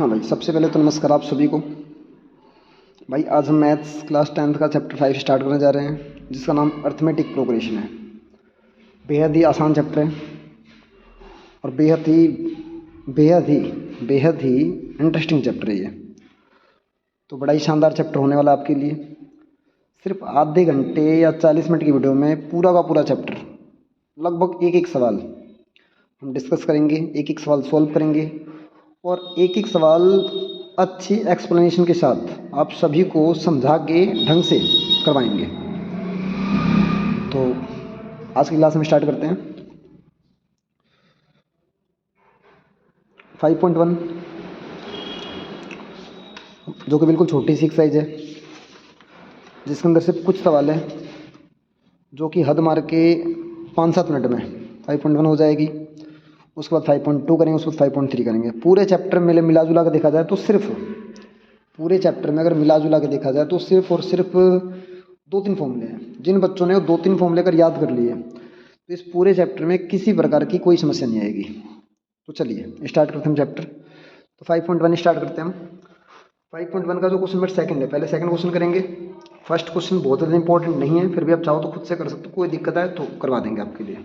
हाँ भाई, सबसे पहले तो नमस्कार आप सभी को। भाई आज हम मैथ्स क्लास 10th का चैप्टर 5 स्टार्ट करने जा रहे हैं, जिसका नाम अर्थमेटिक प्रोग्रेशन है। बेहद ही आसान चैप्टर है और बेहद ही इंटरेस्टिंग चैप्टर है ये। तो बड़ा ही शानदार चैप्टर होने वाला है आपके लिए। सिर्फ आधे घंटे या 40 मिनट की वीडियो में पूरा का पूरा चैप्टर, लगभग एक एक सवाल हम डिस्कस करेंगे, एक एक सवाल सॉल्व करेंगे और एक एक सवाल अच्छी एक्सप्लेनेशन के साथ आप सभी को समझा के ढंग से करवाएंगे। तो आज की क्लास में स्टार्ट करते हैं। 5.1 जो कि बिल्कुल छोटी सी एक्सरसाइज है, जिसके अंदर सिर्फ कुछ सवाल है जो कि हद मार के 5-7 मिनट में 5.1 हो जाएगी। उसके बाद 5.2 करेंगे, उसके बाद 5.3 करेंगे। पूरे चैप्टर में मिला जुला के देखा जाए तो सिर्फ पूरे चैप्टर में अगर मिला जुला के देखा जाए तो सिर्फ और सिर्फ 2-3 फॉर्मूले हैं। जिन बच्चों ने 2-3 फॉर्मूले कर याद कर लिए तो इस पूरे चैप्टर में किसी प्रकार की कोई समस्या नहीं आएगी। तो चलिए स्टार्ट करते हैं चैप्टर। तो 5.1 स्टार्ट करते हैं हम। 5.1 का जो क्वेश्चन नंबर सेकंड है, पहले सेकंड क्वेश्चन करेंगे। फर्स्ट क्वेश्चन बहुत ज़्यादा इंपॉर्टेंट नहीं है, फिर भी आप चाहो तो खुद से कर सकते हो, कोई दिक्कत आए तो करवा देंगे आपके लिए।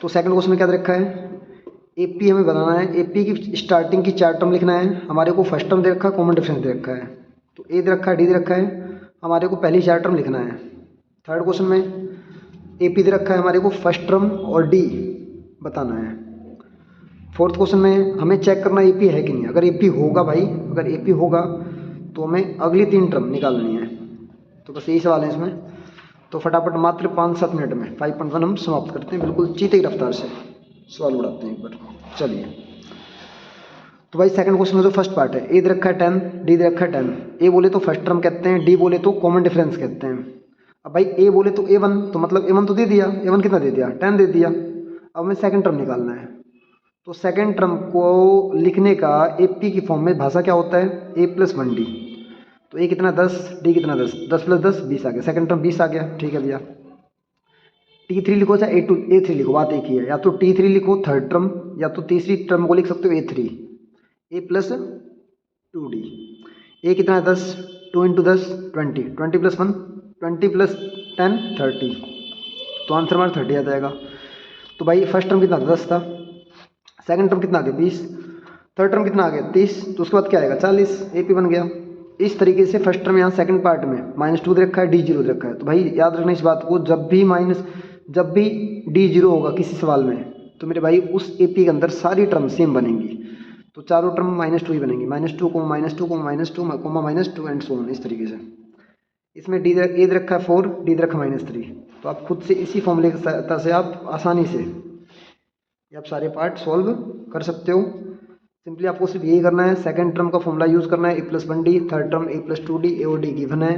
तो सेकंड क्वेश्चन में क्या दे रखा है, एपी हमें बनाना है। एपी की स्टार्टिंग की 4 टर्म लिखना है। हमारे को फर्स्ट टर्म दे रखा है, कॉमन डिफरेंस दे रखा है। तो ए दे रखा है, डी दे रखा है, हमारे को पहली 4 टर्म लिखना है। थर्ड क्वेश्चन में एपी दे रखा है, हमारे को फर्स्ट टर्म और डी बताना है। फोर्थ क्वेश्चन में हमें चेक करना एपी है कि नहीं। अगर एपी होगा भाई, अगर एपी होगा तो हमें अगली 3 टर्म निकालनी है। तो बस यही सवाल है इसमें। तो फटाफट मात्र 5-7 मिनट में 5.1 हम समाप्त करते हैं, बिल्कुल चीते की रफ्तार से सवाल उड़ाते हैं एक बार। चलिए तो भाई सेकंड क्वेश्चन में जो फर्स्ट पार्ट है, ए दे रखा है 10, डी दे रखा है 10। ए बोले तो फर्स्ट टर्म कहते हैं, डी बोले तो कॉमन डिफरेंस कहते हैं। अब भाई ए बोले तो A1, तो मतलब A1 तो दे दिया। A1 कितना दे दिया, 10 दे दिया। अब हमें सेकंड टर्म निकालना है। तो सेकंड टर्म को लिखने का एपी की फॉर्म में भाषा क्या होता है, A+1D। तो ए कितना 10, डी कितना 10, 10 + 10 20 आ गया। सेकंड टर्म 20 आ गया, ठीक है भैया। T3 लिखो चाहे A3 लिखो, बात एक ही है। या तो T3 लिखो थर्ड टर्म, या तो तीसरी टर्म को लिख सकते हो A3, A+2D। ए कितना है 10, 2 × 10 20, 20 + 1 20 + 10 30। तो आंसर हमारा 30 आ जाएगा। तो भाई फर्स्ट टर्म कितना 10 था, सेकंड टर्म कितना आ गया 20, थर्ड टर्म कितना आ गया 30, तो उसके बाद क्या आएगा 40। AP बन गया। इस तरीके से फर्स्ट टर्म यहाँ सेकंड पार्ट में -2 दे रखा है, D0 दे रखा है। तो भाई याद रखना इस बात को, जब भी D0 होगा किसी सवाल में तो मेरे भाई उस AP के अंदर सारी टर्म सेम बनेंगी। तो चारों टर्म -2 ही बनेंगी, -2, -2, -2 एंड सो ऑन। इस तरीके से इसमें ए दे रखा है 4, डी दे रखा है -3। तो आप खुद से इसी फॉर्मूले की सहायता से आप आसानी से ये आप सारे पार्ट सॉल्व कर सकते हो। सिंपली आपको सिर्फ यही करना है, सेकंड टर्म का फॉर्मूला यूज़ करना है, A+1D, थर्ड टर्म A+2D, ए और डी गिवन है,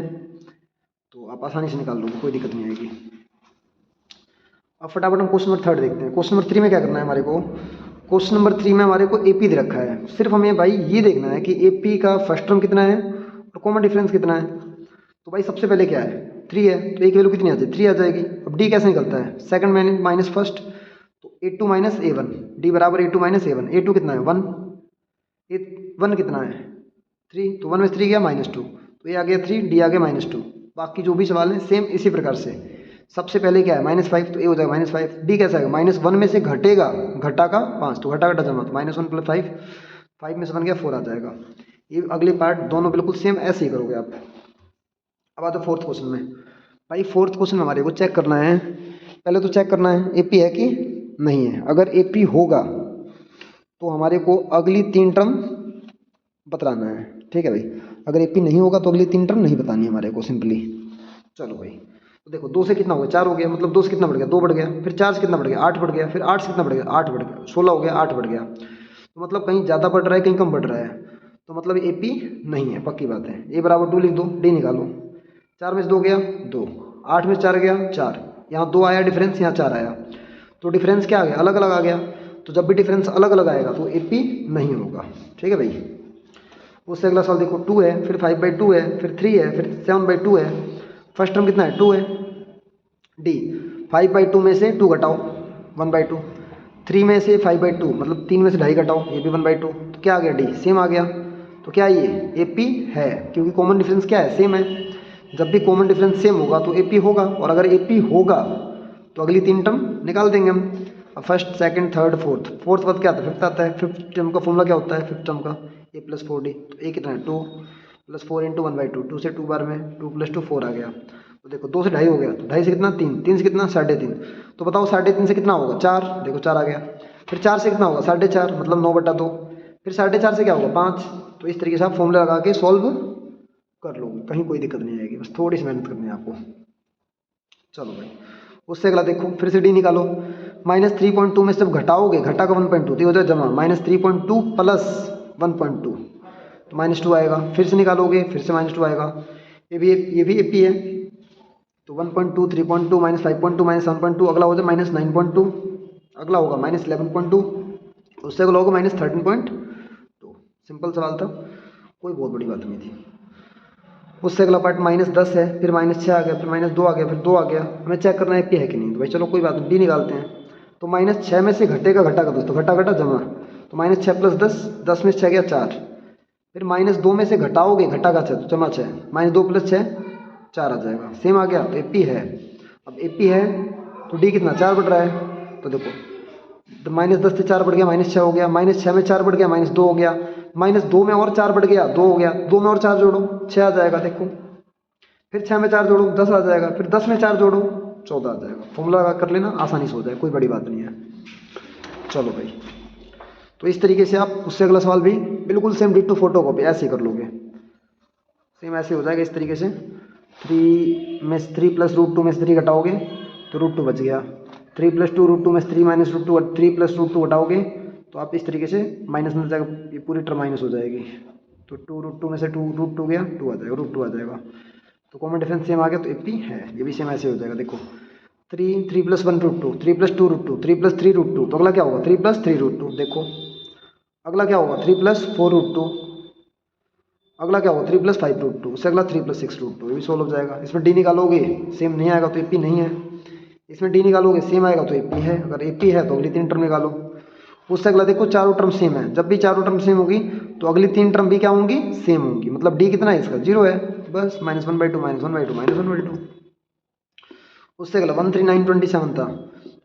तो आप आसानी से निकाल लोगे, कोई दिक्कत नहीं आएगी। अब फटाफट हम क्वेश्चन नंबर 3 देखते हैं। क्वेश्चन नंबर 3 में क्या करना है हमारे को, क्वेश्चन नंबर 3 में हमारे को AP दे रखा है। सिर्फ हमें भाई ये देखना है कि AP का फर्स्ट टर्म कितना है और कॉमन डिफरेंस कितना है। तो भाई सबसे पहले क्या है 3 है, तो A की वैल्यू कितनी आ जाए 3 आ जाएगी। अब D कैसे निकलता है, सेकंड में माइनस फर्स्ट, तो A2 - A1, D बराबर A2 - A1। A2 कितना है 1, A1 कितना है 3, तो 1 में 3 गया -2, तो ये आ गया 3, D आ गया -2। बाकी जो भी सवाल हैं सेम इसी प्रकार से। सबसे पहले क्या है -5, तो A हो जाएगा -5। D कैसा है -1 में से घटेगा, घटा का 5, तो घटा जमा, तो -1 + 5, 5 में से बन गया 4 आ जाएगा। ये अगले पार्ट दोनों बिल्कुल सेम ऐसे ही करोगे आप। अब आते फोर्थ क्वेश्चन में। भाई फोर्थ क्वेश्चन में हमारे को चेक करना है, पहले तो चेक करना है AP है कि नहीं है। अगर AP होगा तो हमारे को अगली 3 टर्म बतलाना है, ठीक है भाई। अगर AP नहीं होगा तो अगली 3 टर्म नहीं बतानी है हमारे को, सिंपली। चलो भाई, तो देखो 2 से कितना हो गया 4 हो गया, मतलब 2 से कितना बढ़ गया 2 बढ़ गया, फिर 4 से कितना बढ़ गया 8 बढ़ गया, फिर 8 से कितना बढ़ गया 8 बढ़ गया, 16 हो गया 8 बढ़ गया। तो मतलब कहीं ज़्यादा बढ़ रहा है कहीं कम बढ़ रहा है, तो मतलब AP नहीं है, पक्की बात है। A बराबर 2 लिख दो, D निकालो। 4 में से 2 गया 2, 8 में से 4 गया 4, यहाँ 2 आया डिफरेंस, यहाँ 4 आया, तो डिफरेंस क्या आ गया अलग अलग आ गया। तो जब भी डिफरेंस अलग अलग आएगा तो AP नहीं होगा, ठीक है भाई। उससे अगला सवाल देखो 2 है, फिर 5/2 है, फिर 3 है, फिर 7/2 है। फर्स्ट टर्म कितना है 2 है, D 5/2 में से 2 घटाओ 1/2, 3 में से 5/2 मतलब 3 में से 2.5 घटाओ, ये भी 1/2, तो क्या आ गया डी, सेम आ गया। तो क्या ये AP है, क्योंकि कॉमन डिफरेंस क्या है, सेम है। जब भी कॉमन डिफरेंस सेम होगा तो AP होगा, और अगर AP होगा तो अगली 3 टर्म निकाल देंगे हम। अब फर्स्ट, सेकंड, थर्ड, फोर्थ बाद क्या आता है, फिफ्थ आता है। फिफ्थ टर्म का फॉर्मूला क्या होता है फिफ्थ टर्म का, A+4D। तो A कितना है 2 + 4 × 1/2, 2 से 2 बार में 2 + 2 4 आ गया। तो देखो 2 से 2.5 हो गया, तो 2.5 से कितना 3, 3 से कितना 3.5, तो बताओ 3.5 से कितना होगा 4, देखो 4 आ गया। फिर 4 से कितना होगा 4.5 मतलब 9/2, फिर 4.5 से क्या होगा 5। तो इस तरीके से आप फॉर्मूला लगा के सॉल्व कर लोगे, कहीं कोई दिक्कत नहीं आएगी, बस थोड़ी सी मेहनत करनी है आपको। चलो भाई, उससे अगला देखो, फिर से डी निकालो। -3.2 में से जब घटाओगे, घटा का 1.2 तो हो जाए जमा, -3.2 + 1.2 तो -2 आएगा। फिर से निकालोगे, फिर से -2 आएगा। ये भी AP है, तो 1.2, 3.2, -5.2, -1.2, अगला हो जाए -9.2, अगला होगा -11.2, उससे अगला होगा -13.2। सिंपल सवाल था, कोई बहुत बड़ी बात नहीं थी। उससे अगला पार्ट -10 है, फिर -6 आ गया, फिर -2 आ गया, फिर 2 आ गया। हमें चेक करना है AP है कि नहीं, तो भाई चलो कोई बात नहीं, डी निकालते हैं। तो -6 में से घटेगा घटा का दोस्तों, घटा घटा जमा, तो -6 + 10, 10 में से 6 गया 4। फिर -2 में से घटाओगे, घटा का 6 तो जमा 6, -2 + 6 4 आ जाएगा, सेम आ गया, तो AP है। अब AP है तो डी कितना 4 बढ़ रहा है, तो देखो तो -10 से 4 बढ़ गया -6 हो गया, -6 में 4 बढ़ गया -2 हो गया, -2 में और 4 बढ़ गया 2 हो गया, 2 में और 4 जोड़ो 6 आ जाएगा देखो। फिर 6 में 4 जोड़ो 10 आ जाएगा, फिर 10 में 4 जोड़ो 14 आ जाएगा। फॉर्मूला लगा कर लेना, आसानी से हो जाए, कोई बड़ी बात नहीं है। चलो भाई, तो इस तरीके से आप उससे अगला सवाल भी बिल्कुल सेम डिट्टो फोटो कॉपी ऐसे ही कर लोगे, सेम ऐसे हो जाएगा इस तरीके से। 3 में 3 + √2 में से 3 घटाओगे तो √2 बच गया। 3 + 2 √2 में से 3 - √2, 3 + √2 घटाओगे तो आप इस तरीके से माइनस में जाएगा, ये पूरी टर्म माइनस हो जाएगी। तो 2 √2 में से 2 √2 गया, 2 आ जाएगा, √2 आ जाएगा। तो कॉमन डिफरेंस सेम आ गया, तो AP है। ये भी सेम ऐसे हो जाएगा देखो, 3 + 1 √2, 3 + 2 √2, 3 + 3 √2, तो अगला क्या होगा 3 + 3 √2। देखो अगला क्या होगा 3 + 4 √2, अगला क्या होगा 3 + 5 √2, उससे अगला 3 + 6 √2, ये भी सोल्व हो जाएगा। इसमें डी निकालोगे सेम नहीं आएगा तो AP नहीं है, इसमें डी निकालोगे सेम आएगा तो AP है। अगर AP है तो अगली 3 टर्म निकालो। उससे अगला देखो चारों टर्म सेम है, जब भी चारों टर्म सेम होगी तो अगली 3 टर्म भी क्या होंगी सेम होंगी, मतलब डी कितना है इसका 0 है, बस -1/2 -1/2 -1/2। उससे अगला 13927 था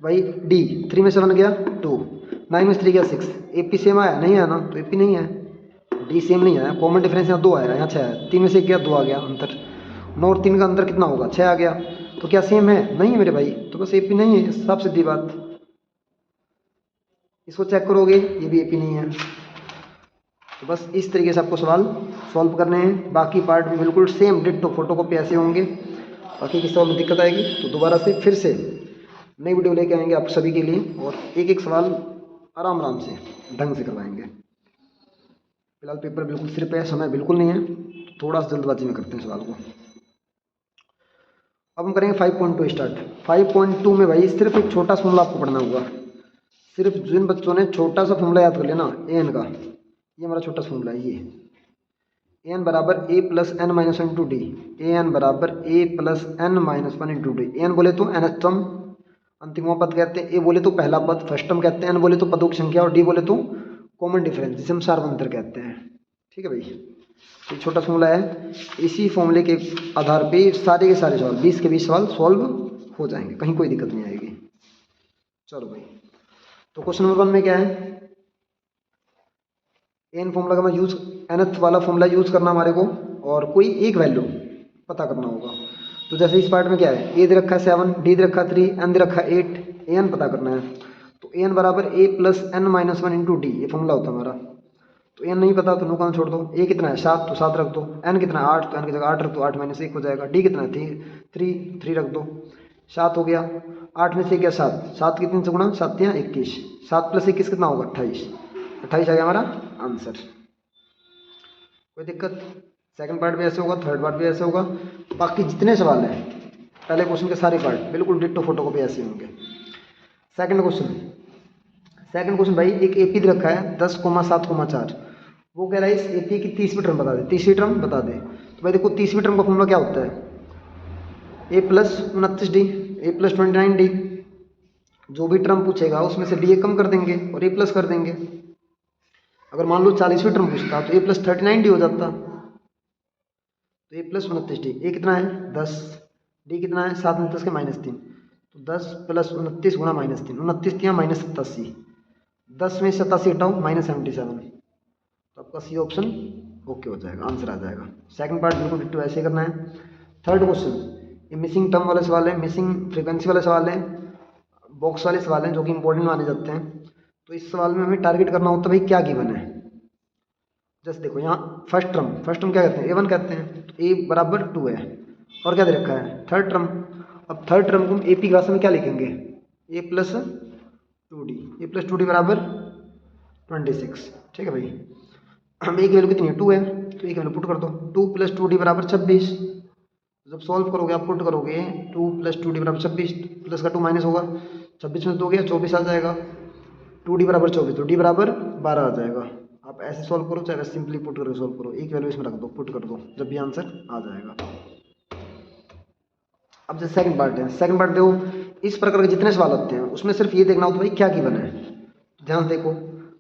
भाई, डी 3 में से 1 गया 2, 9 में से 3 गया 6, AP सेम आया नहीं आया ना, तो AP नहीं है, डी सेम नहीं आया। कॉमन डिफरेंस यहाँ 2 आया, यहाँ 6 है, 3 में से 1 गया 2 आ गया अंतर, 9 और 3 का अंतर कितना होगा 6 आ गया। तो क्या सेम है, नहीं है मेरे भाई, तो बस AP नहीं है, साफ सीधी बात। इसको चेक करोगे ये भी AP नहीं है। तो बस इस तरीके से आपको सवाल सॉल्व करने हैं, बाकी पार्ट भी बिल्कुल सेम डिट्टो फोटोकॉपी ऐसे होंगे। बाकी किसी सवाल में दिक्कत आएगी तो दोबारा से फिर से नई वीडियो लेके आएंगे आप सभी के लिए, और एक एक सवाल आराम आराम से ढंग से करवाएंगे। फिलहाल पेपर बिल्कुल सिर पे है, समय बिल्कुल नहीं है, थोड़ा सा जल्दबाजी में करते हैं सवाल को। अब हम करेंगे 5.2 स्टार्ट। 5.2 में भाई सिर्फ एक छोटा सा फॉर्मूला आपको पढ़ना होगा, सिर्फ जिन बच्चों ने छोटा सा फॉर्मूला याद कर लेना an का, ये हमारा छोटा सा फॉर्मूला है, ये an बराबर a + n - 1 × d, an बराबर a + n - 1 × d। an बोले तो nth टर्म अंतिम पद कहते हैं, a बोले तो पहला पद फर्स्ट टर्म कहते हैं, n बोले तो पदों की संख्या, और d बोले तो कॉमन डिफरेंस जिसे हम सार्वंतर कहते हैं। ठीक है भाई, ये छोटा फॉर्मूला है, इसी फॉर्मूले के आधार पे सारे के सारे सवाल 20 के 20 सवाल सॉल्व हो जाएंगे, कहीं कोई दिक्कत नहीं आएगी। चलो भाई, तो क्वेश्चन नंबर 1 में क्या है, एन फॉर्मूला का मैं यूज, nth वाला फॉर्मूला यूज करना हमारे को, और कोई एक वैल्यू पता करना होगा। तो जैसे इस पार्ट में क्या है, ए दे रखा है 7, डी दे रखा है 3, एन दे रखा है 8, एन पता करना है। तो एन बराबर a + n - 1 × d, ये फॉर्मूला होता है हमारा। तो एन नहीं पता तो नो का छोड़ दो, ए कितना है 7 तो 7 रख दो, एन कितना है 8 तो एन की जगह 8 रख दो, 8 - 1 हो जाएगा। डी कितना है 3 रख दो, 7 हो गया, 8 में से गया 7, 7 कितने से गुणा 7 या 21, 7 + 21 कितना होगा 28, 28 आ गया हमारा आंसर। कोई दिक्कत, सेकंड पार्ट भी ऐसे होगा, थर्ड पार्ट भी ऐसे होगा, बाकी जितने सवाल हैं पहले क्वेश्चन के सारे पार्ट बिल्कुल डिट्टो फोटोकॉपी ऐसे होंगे। सेकंड क्वेश्चन भाई, एक AP दे रखा है 10,7,4, वो कह रहा है इस AP की 30वीं टर्म बता दे, 30वीं टर्म बता दे। तो भाई देखो 30वीं टर्म का फॉर्मूला क्या होता है, a + 29d, a + 29d जो भी टर्म पूछेगा उसमें से डी ए कम कर देंगे और ए प्लस कर देंगे। अगर मान लो 40वीं टर्म पूछता तो ए प्लस 39 डी हो जाता, तो ए प्लस 29 डी। ए कितना है 10, डी कितना है 7 में 10 के -3, तो 10 प्लस 29 गुणा -3, 29 दिया -87, 10 में 87 हटाओ -77, तो आपका सी ऑप्शन ओके हो जाएगा, आंसर आ जाएगा। सेकंड पार्ट बिल्कुल डिट्टो ऐसे करना है। थर्ड क्वेश्चन, ये मिसिंग टर्म वाले सवाल है, मिसिंग फ्रीक्वेंसी वाले सवाल है, बॉक्स वाले सवाल हैं जो कि इंपॉर्टेंट माने जाते हैं। तो इस सवाल में हमें टारगेट करना होता है भाई क्या गिवन है। जैसे देखो यहाँ फर्स्ट टर्म क्या कहते हैं, A1 कहते हैं, तो A बराबर 2 है, और क्या दे रखा है थर्ड टर्म। अब थर्ड टर्म को हम AP की भाषा में क्या लिखेंगे, A प्लस 2D बराबर 26। ठीक है भाई, हम A की वैल्यू कितनी है 2 है, तो A की वैल्यू पुट कर दो, 2 प्लस 2D बराबर 26। जब सॉल्व करोगे आप पुट करोगे 2 प्लस 2D बराबर 26, प्लस का 2 माइनस होगा, 26 में 2 गया 24 आ जाएगा, 2D बराबर 24, तो D बराबर 12 आ जाएगा। आप ऐसे सॉल्व करो चाहे सिंपली पुट करके सॉल्व करो, एक वैल्यू इसमें रख दो, पुट कर दो, जब भी आंसर आ जाएगा। अब जैसे सेकंड पार्ट है, सेकंड पार्ट देखो, इस प्रकार के जितने सवाल होते हैं उसमें सिर्फ ये देखना होता है भाई क्या गिवन है। ध्यान से देखो,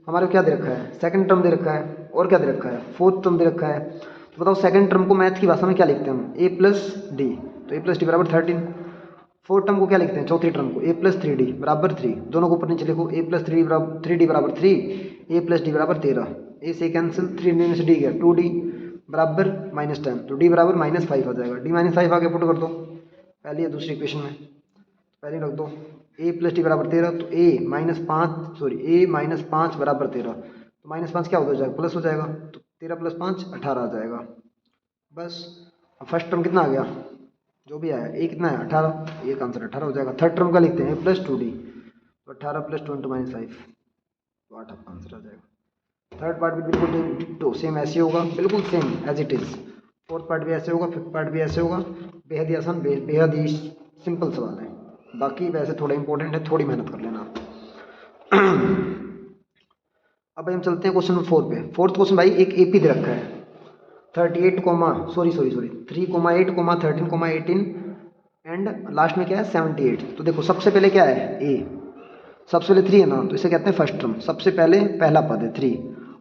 हमारे क्या दे रखा है, सेकंड टर्म दे रखा है, और क्या दे रखा है फोर्थ टर्म दे रखा है। तो बताओ सेकंड टर्म को मैथ की भाषा में क्या लिखते हैं हम, A प्लस डी, तो A प्लस डी बराबर 13। फोर्थ टर्म को क्या लिखते हैं, चौथी टर्म को A प्लस 3D बराबर 3, दोनों को ऊपर नीचे लिखो, A प्लस 3D बराबर 3, A प्लस डी बराबर 13, A से कैंसिल, 3 में से D गया, 2D बराबर -10, तो D बराबर -5 आ जाएगा, D -5 आगे पुट कर दो पहली या दूसरी इक्वेशन में, पहले रख दो A प्लस डी बराबर 13, तो A -5 बराबर 13, तो -5 क्या हो जाएगा प्लस हो जाएगा, तो 13 प्लस 5 18 आ जाएगा। बस अब फर्स्ट टर्म कितना आ गया, जो भी आया A कितना है 18, एक आंसर 18 हो जाएगा। थर्ड टर्म का लिखते हैं A प्लस 2D, तो 18 प्लस 2 × -5, तो 8 आपका आंसर आ जाएगा। थर्ड पार्ट भी बिल्कुल डिट्टो सेम ऐसे होगा, बिल्कुल same as it is. Fourth part भी ऐसे होगा, फिफ्थ पार्ट भी ऐसे होगा। बेहद ही आसान, बेहद ही सिंपल सवाल है, बाकी वैसे थोड़ा इंपॉर्टेंट है, थोड़ी मेहनत कर लेना। अब भाई हम चलते हैं क्वेश्चन नंबर 4 पे। फोर्थ क्वेश्चन भाई एक AP दे रखा है 3,8, 13,18 एंड लास्ट में क्या है 78। तो देखो सबसे पहले क्या है A, सबसे पहले 3 है ना, तो इसे कहते हैं फर्स्ट टर्म, सबसे पहले पहला पद है 3,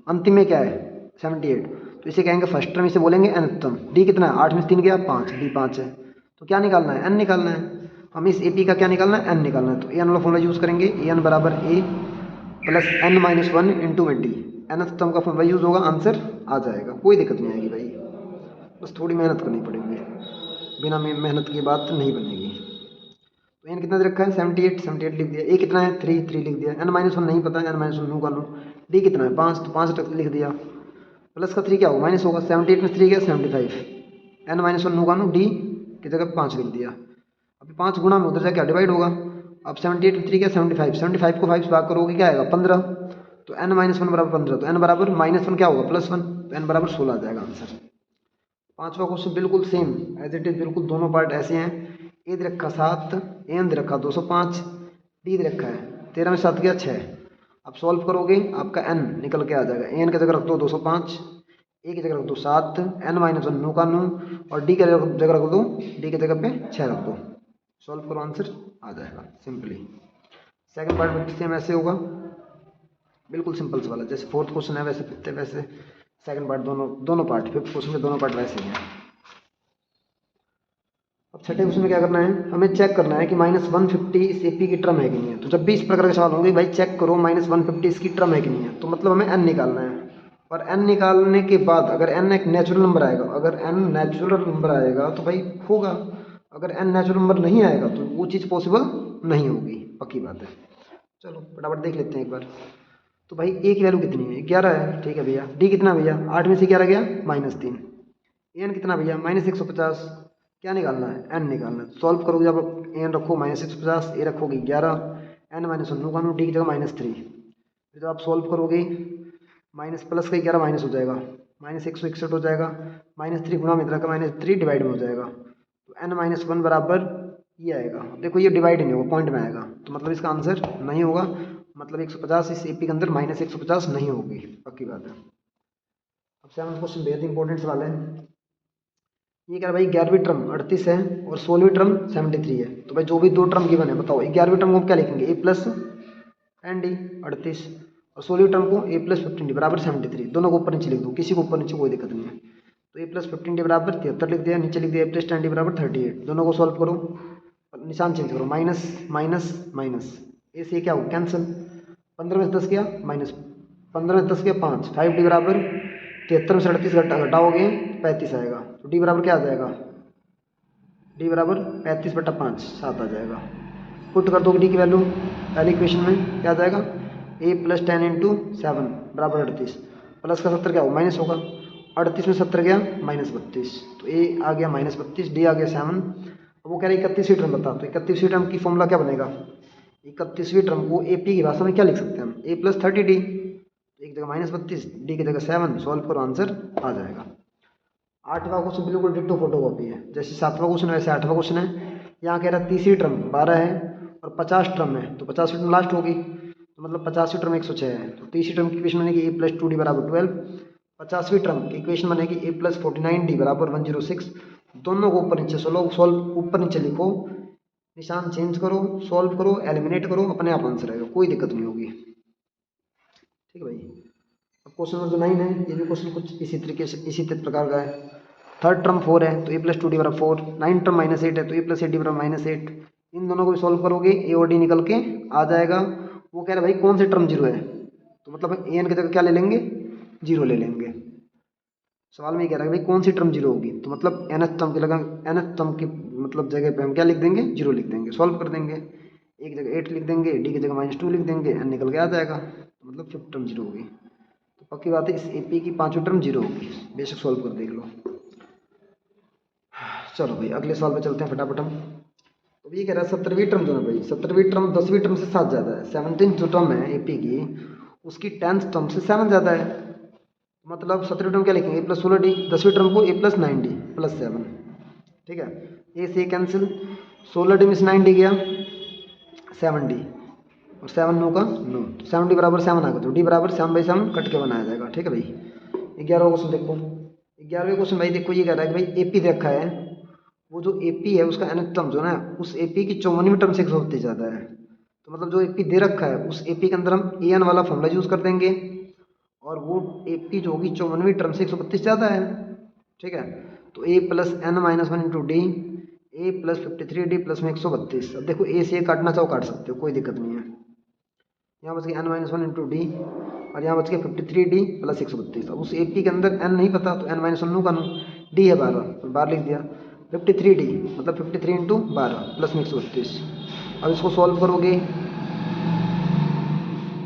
अंतिम में क्या है 78, तो इसे कहेंगे फर्स्ट टर्म, इसे बोलेंगे nth टर्म। D कितना है 8 में 3 गया 5, D 5 है, तो क्या निकालना है n निकालना है। हम इस AP का क्या निकालना है n निकालना है, तो an वाला फॉर्मूला यूज़ करेंगे, an बराबर A प्लस n-1 इंटू में D, nth टर्म का फॉर्मूला यूज़ होगा, आंसर आ जाएगा, कोई दिक्कत नहीं आएगी भाई, बस थोड़ी मेहनत करनी पड़ेगी, बिना मेहनत की बात नहीं बनेगी। तो n कितना दे रखा है 78 लिख दिया, A कितना है 3 लिख दिया, n-1 नहीं पता, n-1 निकालो, D कितना है 5, तो 5 लिख दिया, प्लस का 3 क्या होगा माइनस होगा, 78 में 3 गया 75, n-1 निकालो, D की जगह 5 लिख दिया। अभी 5 गुणा में उधर जाके डिवाइड होगा, अब 78 में 3 गया 75 को 5 से भाग करोगे क्या आएगा 15, तो n-1 बराबर 15, तो n बराबर -1 क्या होगा +1, तो n बराबर 16 आ जाएगा आंसर। पांचवा क्वेश्चन बिल्कुल सेम एज इट इज, बिल्कुल दोनों पार्ट ऐसे हैं। A दे रखा 7, n दे रखा 205, D दे रखा है 13 में 7 गया 6। अब सॉल्व करोगे आपका n निकल के आ जाएगा, n की जगह रख दो 205, A की जगह रख दो 7, n-1 9 का 9, और D की जगह रख दो, D की जगह पे 6 रख दो, सॉल्व करो आंसर आ जाएगा सिंपली। सेकंड पार्ट में सेम ऐसे होगा, बिल्कुल सिंपल सवाल है, जैसे फोर्थ क्वेश्चन है वैसे फिफ्थ है, वैसे सेकंड पार्ट दोनों पार्ट, फिफ्थ क्वेश्चन के दोनों पार्ट वैसे ही हैं। अब छठे क्वेश्चन में क्या करना है, हमें चेक करना है कि -150 इस AP की टर्म है कि नहीं है। तो जब भी इस प्रकार के सवाल होंगे भाई चेक करो -150 इसकी टर्म है कि नहीं है, तो मतलब हमें n निकालना है, और n निकालने के बाद अगर n एक नेचुरल नंबर आएगा, अगर n नेचुरल नंबर आएगा तो भाई होगा, अगर n नेचुरल नंबर नहीं आएगा तो वो चीज़ पॉसिबल नहीं होगी, पक्की बात है। चलो फटाफट देख लेते हैं एक बार। तो भाई A की वैल्यू कितनी है 11 है, ठीक है भैया। D कितना भैया 8 में से 11 गया -3, n कितना भैया -150, क्या निकालना है n निकालना है। सॉल्व करोगे जब n रखो -150, A रखोगे 11, n-1 D की जगह -3, फिर जब आप सॉल्व करोगे माइनस प्लस का 11 माइनस हो जाएगा, -161 हो जाएगा, -3 गुणा में इधर का -3 डिवाइड में हो जाएगा, तो n-1 बराबर ये आएगा। देखो ये डिवाइड नहीं होगा, पॉइंट में आएगा, तो मतलब इसका आंसर नहीं होगा, मतलब 150 इस AP के अंदर -150 नहीं होगी, पक्की बात है। अब सेवंथ क्वेश्चन बेहद इंपॉर्टेंट सवाल है, ये क्या है भाई, 11वीं टर्म 38 है और 16वीं टर्म 73 है। तो भाई जो भी दो टर्म गिवन है बताओ, 11वीं टर्म को हम क्या लिखेंगे, ए प्लस एन डी 38 और 16वीं टर्म को ए प्लस 15 डी बराबर 73। दोनों को ऊपर नीचे लिख दो, किसी को ऊपर नीचे कोई दिक्कत नहीं है। तो ए प्लस 15 डी बराबर 73 लिख दिया, नीचे लिख दिया ए प्लस 10 डी बराबर 38। दोनों को सॉल्व करो, निशान चेंज करो, माइनस माइनस माइनस, ए से क्या हो कैंसिल, 15 में से 10 किया माइनस, 15 में से 10 किया 5, 5 डी बराबर 73 में से 38 घटाओगे 35 आएगा। तो डी बराबर क्या आ जाएगा, डी बराबर 35/5 7 आ जाएगा। पुट कर दोगे डी की वैल्यू पहली इक्वेशन में, क्या आ जाएगा, ए प्लस 10 इंटू 7 बराबर 38, प्लस का 70 क्या हो माइनस होगा, 38 में 70 गया -32, तो ए आ गया -32, डी आ गया 7। अब वो कह रहे 31वीं टर्म बता, तो 31वीं टर्म की फॉर्मूला क्या बनेगा, 31वीं टर्म को ए पी की भाषा में क्या लिख सकते हैं हम, ए प्लस 30 डी, एक जगह -32 डी की जगह 7, सॉल्व करो आंसर आ जाएगा। 8वां क्वेश्चन बिल्कुल डिट्टो फोटो कॉपी है, जैसे 7वां क्वेश्चन वैसे 8वां क्वेश्चन है। यहाँ कह रहा है तीसरी टर्म 12 है और 50 टर्म है, तो 50वीं टर्म लास्ट होगी, तो मतलब 50वीं टर्म 106 है। तो तीसरी टर्म की इक्वेशन बनेगी ए प्लस 2 डी बराबर 12, 50वीं टर्म की इक्वेशन बनेगी ए प्लस 49 डी बराबर 106। दोनों को ऊपर नीचे सॉल्व ऊपर नीचे लिखो, निशान चेंज करो, सॉल्व करो, एलिमिनेट करो, अपने आप आंसर आएगा, कोई दिक्कत नहीं होगी। ठीक है भाई। अब क्वेश्चन नंबर 9 है, ये भी क्वेश्चन कुछ इसी तरीके से इसी प्रकार का है। थर्ड टर्म 4 है तो ए प्लस 2 डी बराबर 4, 9 टर्म -8 है तो ए प्लस 8 डी बराबर -8। इन दोनों को भी सॉल्व करोगे ए और डी निकल के आ जाएगा। वो कह रहा है भाई कौन से टर्म जीरो है, तो मतलब ए एन की जगह क्या ले लेंगे, जीरो ले लेंगे। सवाल में ये कह रहा है भाई कौन सी टर्म जीरो होगी, तो मतलब nth टर्म की लगा nth टर्म की मतलब जगह पे हम क्या लिख देंगे, जीरो लिख देंगे, सॉल्व कर देंगे। एक जगह 8 लिख देंगे, डी की जगह -2 लिख देंगे, एन निकल के आ जाएगा, तो मतलब फिफ्थ टर्म जीरो होगी। तो पक्की बात है इस एपी की 5वीं टर्म जीरो होगी, बेशक सॉल्व कर देख लो। चलो भाई अगले सवाल पे चलते हैं फटाफट हम। तो ये कह रहा है 17वीं टर्म जो है भाई, 17वीं टर्म 10वीं टर्म से 7 ज़्यादा है। 17th जो टर्म है एपी की उसकी 10th टर्म से 7 ज़्यादा है, मतलब 17वीं टर्म क्या लिखेंगे, ए प्लस 16 डी, 10वीं टर्म को ए प्लस 9 डी प्लस 7। ठीक है, ए से कैंसिल, 16 डी में से 9 डी गया 7 डी और 7 नो का नो, 7 डी बराबर 7 आ गया, तो डी बराबर 7/7 कट के बनाया जाएगा। ठीक है भाई। 11वां क्वेश्चन देखो, 11वें क्वेश्चन भाई देखो ये कह रहा है कि भाई एपी देखा है, वो जो एपी है उसका nth टर्म जो है ना उस एपी की 54वीं टर्म से 132 ज़्यादा है। तो मतलब जो एपी दे रखा है उस एपी के अंदर हम ए एन वाला फॉर्मूला यूज़ कर देंगे और वो एपी जो होगी 54वीं टर्म से 132 ज़्यादा है। ठीक है, तो ए प्लस n-1 इंटू डी, ए प्लस 53 डी प्लस में 132। अब देखो ए से ए काटना चाहो काट सकते हो, कोई दिक्कत नहीं है। यहाँ बच गया n-1 इंटू डी और यहाँ बच गया 53 डी प्लस 132। अब उस एपी के अंदर n नहीं पता तो n-1 का डी है 12, तो 12 लिख दिया। 53 डी मतलब 53 इंटू 12 प्लस में 132। अब इसको सॉल्व करोगे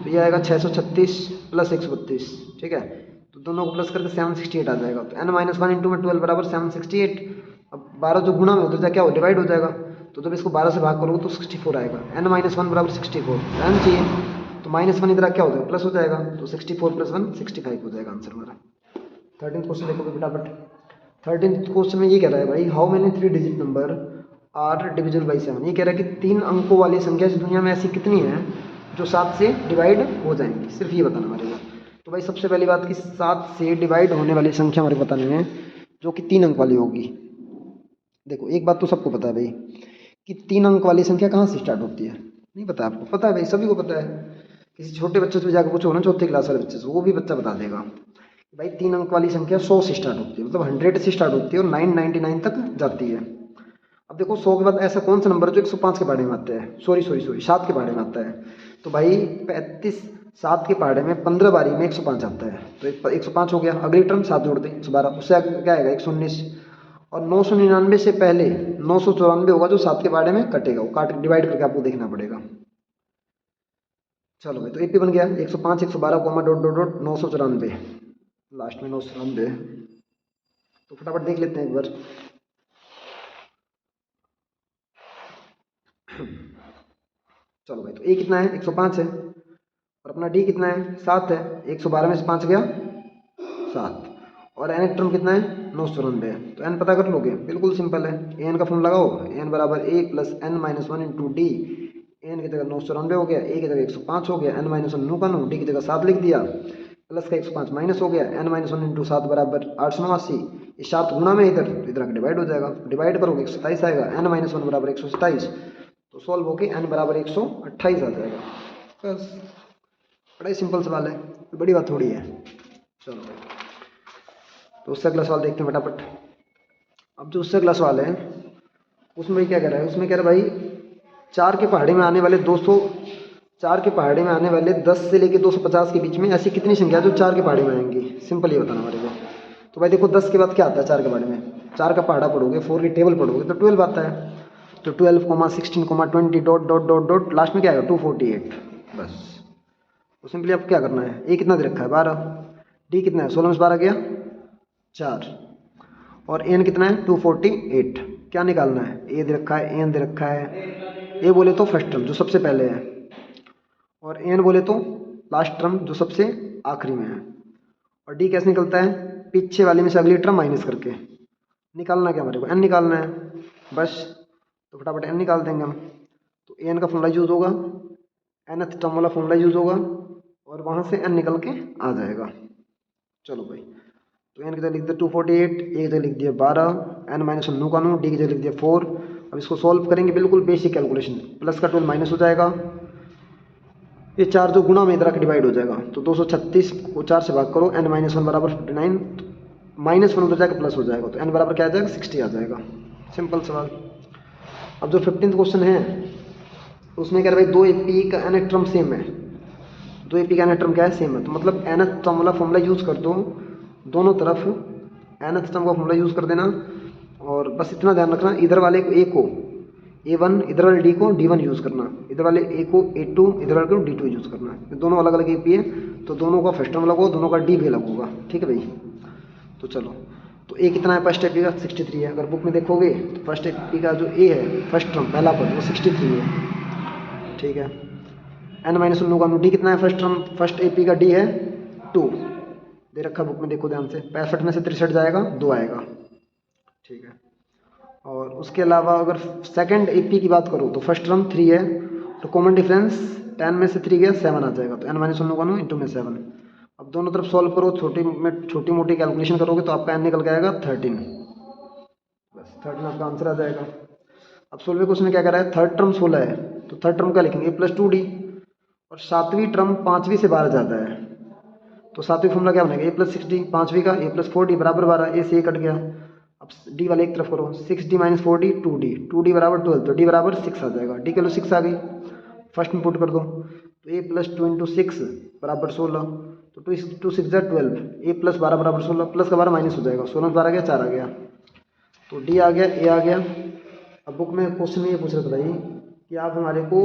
तो ये आएगा 636 प्लस 132। ठीक है, तो दोनों को प्लस करके 768 आ जाएगा। तो n-1 इंटू में 12 बराबर 768। अब 12 जो गुणा में उधर क्या हो डिवाइड हो जाएगा, तो जब इसको 12 से भाग करोगे तो 64 आएगा। n-1 बराबर 64 n चाहिए, तो -1 इधर क्या हो जाएगा प्लस हो जाएगा, तो 64 + 1 65 हो जाएगा आंसर हमारा। 13th क्वेश्चन देखो फटाफट। 13th क्वेश्चन में ये कह रहा है भाई how many 3 digit number are divisible by 7। ये कह रहा है कि 3 अंकों वाली संख्या इस दुनिया में ऐसी कितनी है जो 7 से डिवाइड हो जाएंगी, सिर्फ ये बताना हमारे को। तो भाई सबसे पहली बात कि 7 से डिवाइड होने वाली संख्या हमारे बताने में जो कि 3 अंक वाली होगी। देखो एक बात तो सबको पता है भाई कि 3 अंक वाली संख्या कहाँ से स्टार्ट होती है, नहीं पता आपको, पता है भाई सभी को पता है। किसी छोटे बच्चे से जाकर पूछो ना, चौथी क्लास वाले बच्चे से, वो भी बच्चा बता देगा भाई 3 अंक वाली संख्या 100 से स्टार्ट होती है, मतलब 100 से स्टार्ट होती है और 999 तक जाती है। अब देखो 100 के बाद ऐसा कौन सा नंबर है जो 105 के पहाड़े में आता है, सॉरी 7 के पहाड़े में आता है। तो भाई 35 7 के पहाड़े में 15 बारी में 105 आता है, तो 105 हो गया। अगली टर्म 7 जोड़ दें 112, उससे आगे क्या आएगा 119। और 999 से पहले 994 होगा जो 7 के पहाड़े में कटेगा, वो काट डिवाइड करके आपको देखना पड़ेगा। चलो भाई, तो एपी बन गया 105 112 comma dot dot dot 994, last में 994। तो फटाफट देख लेते हैं एक बार। चलो भाई, तो ए कितना है 105 है और अपना डी कितना है 7 है, 112 में से 5 गया 7 और एन टर्म कितना है 994 है। तो एन पता कर लोगे, बिल्कुल सिंपल है। एन का फॉर्म लगाओ, एन बराबर a plus n-1 into d. N की जगह 994 हो गया, ए की जगह 105 हो गया, n-1 9 का 9, डी की जगह 7 लिख दिया, प्लस का 105 माइनस हो गया, n-1 इंटू 7 बराबर 889, ये 7 गुना में इधर, तो इधर डिवाइड हो जाएगा, डिवाइड करोगे 127 आएगा, n-1 बराबर 127, तो सॉल्व होके n बराबर 128 आ जाएगा। बस, बड़ा ही सिंपल सवाल है, बड़ी बात थोड़ी है। चलो भाई, तो उससे अगला सवाल देखते हैं फटाफट। अब जो उससे अगला सवाल है उसमें क्या कह रहा है, उसमें कह रहा है भाई 4 के पहाड़ी में आने वाले 4 के पहाड़ी में आने वाले 10 से लेकर 250 के बीच में ऐसी कितनी संख्या जो 4 के पहाड़ी में आएंगी, सिंपल ये बताना हमारे को। तो भाई देखो 10 के बाद क्या आता है 4 के पहाड़ी में, 4 का पहाड़ा पढ़ोगे, 4 की टेबल पढ़ोगे तो 12 आता है, तो 12, 16, 20 dot dot dot dot last में क्या आएगा 248। बस, तो सिंपली अब क्या करना है, ए कितना दे रखा है 12, डी कितना है 16 में 12 गया 4, और एन कितना है 248। क्या निकालना है, ए दे रखा है, एन दे रखा है, ए बोले तो फर्स्ट टर्म जो सबसे पहले है, और एन बोले तो लास्ट टर्म जो सबसे आखिरी में है, और डी कैसे निकलता है, पीछे वाले में से अगली टर्म माइनस करके। निकालना क्या हमारे को, एन निकालना है बस, तो फटाफट एन निकाल देंगे हम। तो एन का फॉर्मूला यूज होगा, nth टर्म वाला फॉर्मूला यूज होगा, और वहाँ से एन निकल के आ जाएगा। चलो भाई, तो एन की जगह लिख दिया 248, ए की जगह लिख दिया 12, n-1 नो का नो, डी की जगह लिख दिया 4। अब इसको सॉल्व करेंगे, बिल्कुल बेसिक कैलकुलेशन, प्लस का 12 माइनस हो जाएगा, ये 4 जो गुना में इधर आके डिवाइड हो जाएगा, तो 236 को 4 से भाग करो, n-1 बराबर 59, -1 उधर जाकर प्लस हो जाएगा, तो n बराबर क्या आ जाएगा 60 आ जाएगा। सिंपल सवाल। अब जो 15th क्वेश्चन है उसमें कह रहे भाई 2 AP का nth टर्म सेम है, 2 AP का nth टर्म क्या है सेम है, तो मतलब nth टर्म वाला फॉर्मूला यूज कर दो, दोनों तरफ nth टर्म का फॉर्मूला यूज कर देना, और बस इतना ध्यान रखना इधर वाले ए को A1, इधर वाले डी को D1 यूज़ करना, इधर वाले ए को A2, इधर वाले को D2 यूज़ करना। दोनों अलग अलग AP है, तो दोनों का फर्स्ट टर्म अलग होगा, दोनों का D भी अलग होगा, ठीक है भाई। तो चलो, तो ए कितना है फर्स्ट AP का 63 है, अगर बुक में देखोगे तो फर्स्ट AP का जो ए है फर्स्ट टर्म पहला पद वो 63 है, ठीक है। n-1 का डी कितना है फर्स्ट AP का D है 2, दे रखा बुक में, देखो ध्यान से, 65 में से 63 जाएगा 2 आएगा, ठीक है। और उसके अलावा अगर सेकंड AP की बात करो तो फर्स्ट टर्म 3 है, तो कॉमन डिफरेंस 10 में से 3 गया 7 आ जाएगा, तो n-1 इंटू में 7। अब दोनों तरफ सॉल्व करो, छोटी मोटी कैलकुलेशन करोगे तो आपका n निकल के आएगा 13, बस 13 आपका आंसर आ जाएगा। अब 16वें क्वेश्चन में क्या कह रहा है, थर्ड टर्म 16 है, तो थर्ड टर्म क्या लिखेंगे a+2d, और 7वीं टर्म 5वीं से 12 ज़्यादा है, तो 7वीं फॉर्मूला क्या बनेगा a+6d, 5वीं का a+4d बराबर 12, ए से ए कट गया। अब डी वाले एक तरफ करो, 6d - 4d 2d, 2d बराबर 12, तो d बराबर 6 आ जाएगा, d के लो 6 आ गई, फर्स्ट में पुट कर दो, तो a+2 × 6 बराबर 16, तो 2 6 12, a+12 बराबर 16, प्लस का 12 माइनस हो जाएगा, 16 में 12 गया 4 आ गया, तो d आ गया, a आ गया। अब बुक में क्वेश्चन में ये पूछ रहा था भाई कि आप हमारे को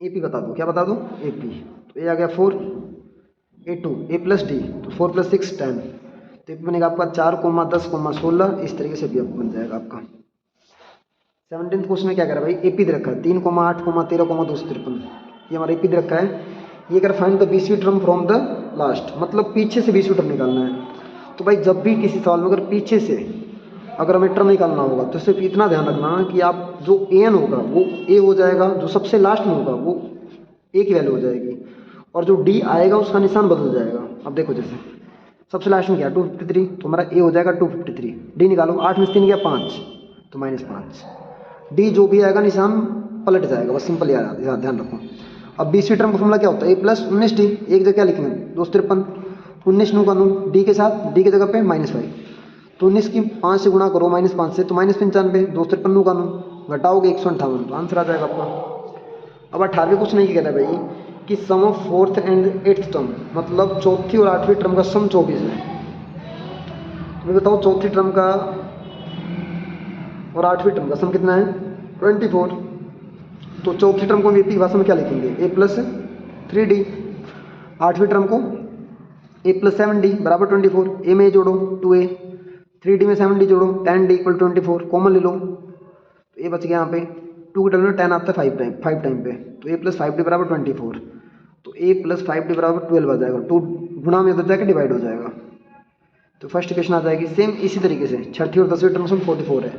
AP बता दो, क्या बता दो AP, तो a आ गया 4, a2 a+d, तो 4 + 6 10, तो AP बनेगा आपका 4, 10, 16, इस तरीके से भी बन जाएगा आपका। 17th क्वेश्चन में क्या कर रहा है भाई, AP दे रखा है 3, 8, 13, 253, ये हमारा AP दे रखा है, ये अगर फाइंड द बीसवीं टर्म फ्रॉम द लास्ट, मतलब पीछे से 20वीं टर्म निकालना है। तो भाई जब भी किसी सवाल में अगर पीछे से अगर हमें टर्म निकालना होगा तो सिर्फ इतना ध्यान रखना कि आप जो an होगा वो a हो जाएगा, जो सबसे लास्ट में होगा वो a की वैल्यू हो जाएगी, और जो d आएगा उसका निशान बदल जाएगा। अब देखो जैसे सबसे लास्ट में क्या 253, तो हमारा a हो जाएगा 253, d निकालो, 8 में से 3 गया 5, तो -5, d जो भी आएगा निशान पलट जाएगा, बस सिंपल यार ध्यान रखो। अब 20वीं टर्म का फॉर्मूला क्या होता है a+19d, एक जगह क्या लिखेंगे 253, 19 नु का नु d के साथ, d की जगह पे -5, तो 19 की 5 से गुणा करो -5 से, तो -95, 253 नु का नु घटाओगे 158, तो आंसर आ जाएगा आपका। अब 18वें क्वेश्चन नहीं कह रहा है भाई कि सम of 4th and 8th term, मतलब चौथी और 8वीं टर्म का सम 24 है। तो मैं बताओ चौथी टर्म का और 8वीं टर्म का सम कितना है 24, तो चौथी टर्म को AP की भाषा में क्या लिखेंगे a+3d, 8वीं टर्म को a+7d बराबर 24, a में जोड़ो 2a, 3d में 7d जोड़ो 10d = 24, कॉमन ले लो, तो a बच गया यहाँ पे, 2 की टर्म में 10 आता है 5 टाइम पे, तो a+5d बराबर 24, तो a+5d बराबर 12 आ जाएगा, 2 गुणा में उधर जाकर डिवाइड हो जाएगा, तो फर्स्ट इक्वेशन आ जाएगी। सेम इसी तरीके से छठी और 10वीं टर्म में 44 है,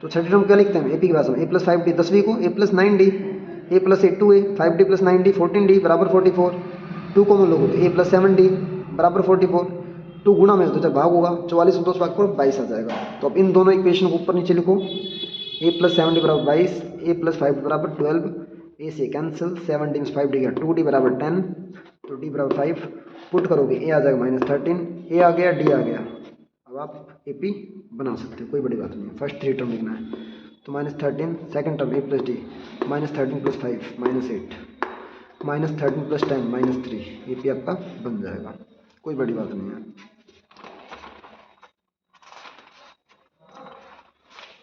तो छठी टर्म क्या लिखते हैं AP की भाषा में a+5d, 10वीं को a+9d, a+8 5d + 9d 14d बराबर 44, 2 कॉमन लोगे तो a+7d बराबर 44, 2 गुना में हो तो जब भाग होगा 44 में 2 से भाग करो 22 आ जाएगा। तो अब इन दोनों इक्वेशन को ऊपर नीचे लिखो, a + 7d बराबर 22, a + 5d बराबर 12, a से कैंसिल, 7d में 5d गया, 2d बराबर 10, तो d बराबर 5 पुट करोगे a आ जाएगा -13, a आ गया d आ गया। अब आप AP बना सकते हो, कोई बड़ी बात नहीं है। फर्स्ट 3 टर्म लिखना है, तो -13, second term a + d, -13 + 5 -8, -13 + 10 -3, AP आपका बन जाएगा, कोई बड़ी बात नहीं है।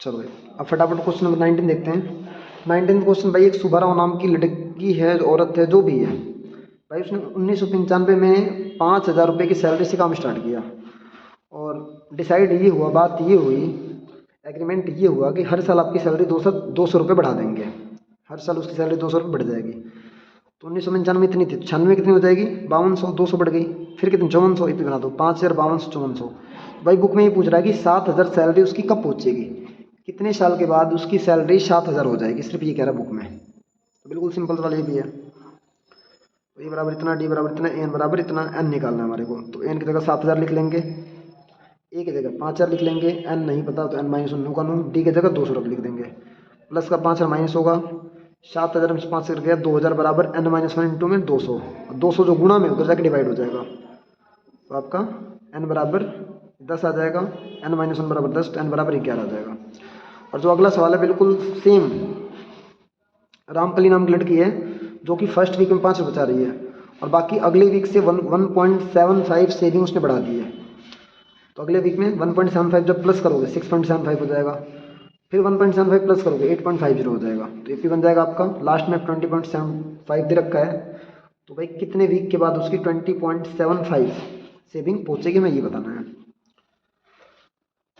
चलो भाई अब फटाफट क्वेश्चन नंबर 19 देखते हैं। 19 क्वेश्चन भाई, एक सुबाराव नाम की लड़की है, औरत है, जो भी है भाई, उसने 1995 में 5,000 रुपये की सैलरी से काम स्टार्ट किया और डिसाइड ये हुआ, बात ये हुई, एग्रीमेंट ये हुआ कि हर साल आपकी सैलरी 200 रुपये बढ़ा देंगे, हर साल उसकी सैलरी 200 रुपये बढ़ जाएगी। तो 1995 इतनी थी, 96 कितनी हो जाएगी, 5200, 200 बढ़ गई, फिर कितनी 5400, AP बना दो, 5,052 भाई बुक में ये पूछ रहा है कि 7,000 सैलरी उसकी कब पहुँचेगी, कितने साल के बाद उसकी सैलरी 7,000 हो जाएगी, सिर्फ ये कह रहा है बुक में। तो बिल्कुल सिंपल वाला ये भी है, तो ए बराबर इतना, डी बराबर इतना, एन बराबर इतना, एन निकालना है हमारे को। तो एन की जगह 7,000 लिख लेंगे, ए की जगह 5,000 लिख लेंगे, एन नहीं पता तो एन -1 का नू, डी की जगह 200 रुपये लिख देंगे, प्लस का 5,000 माइनस होगा, 7,000 में 5 कर गया 2,000 बराबर n -1 इंटू में 200, 200 जो गुणा में उधर जाके डिवाइड हो जाएगा, तो आपका n बराबर 10 आ जाएगा, n -1 बराबर 10, तो n बराबर 11 आ जाएगा। और जो अगला सवाल है बिल्कुल सेम, रामकली नाम की लड़की है जो कि फर्स्ट वीक में 5 रुपये बचा रही है और बाकी अगले वीक से 1.75 सेविंग उसने बढ़ा दी है। तो अगले वीक में 1.75 जब प्लस करोगे 6.75 हो जाएगा, फिर 1.75 प्लस करोगे 8.50 हो जाएगा, तो AP बन जाएगा आपका। लास्ट में 20.75 दे रखा है, तो भाई कितने वीक के बाद उसकी 20.75 सेविंग पहुंचेगी, मैं ये बताना है।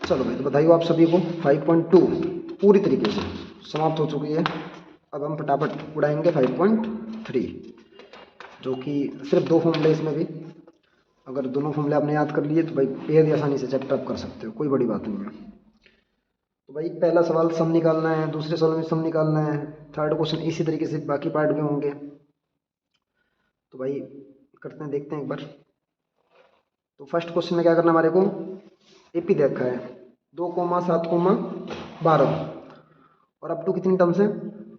चलो भाई तो बताइए आप सभी को 5.2 पूरी तरीके से समाप्त हो चुकी है। अब हम फटाफट उड़ाएंगे 5.3, जो कि सिर्फ 2 फॉर्मूले इसमें भी, अगर दोनों फॉर्मूले आपने याद कर लिए तो भाई बेहद ही आसानी से चैप्टर अप कर सकते हो, कोई बड़ी बात नहीं है। तो भाई पहला सवाल सम निकालना है, दूसरे सवाल में सम निकालना है, थर्ड क्वेश्चन इसी तरीके से बाकी पार्ट में होंगे। तो भाई करते हैं, देखते हैं एक बार। तो फर्स्ट क्वेश्चन में क्या करना है हमारे को, AP दे रखा है 2,7,12 और अप टू कितनी टर्म्स है,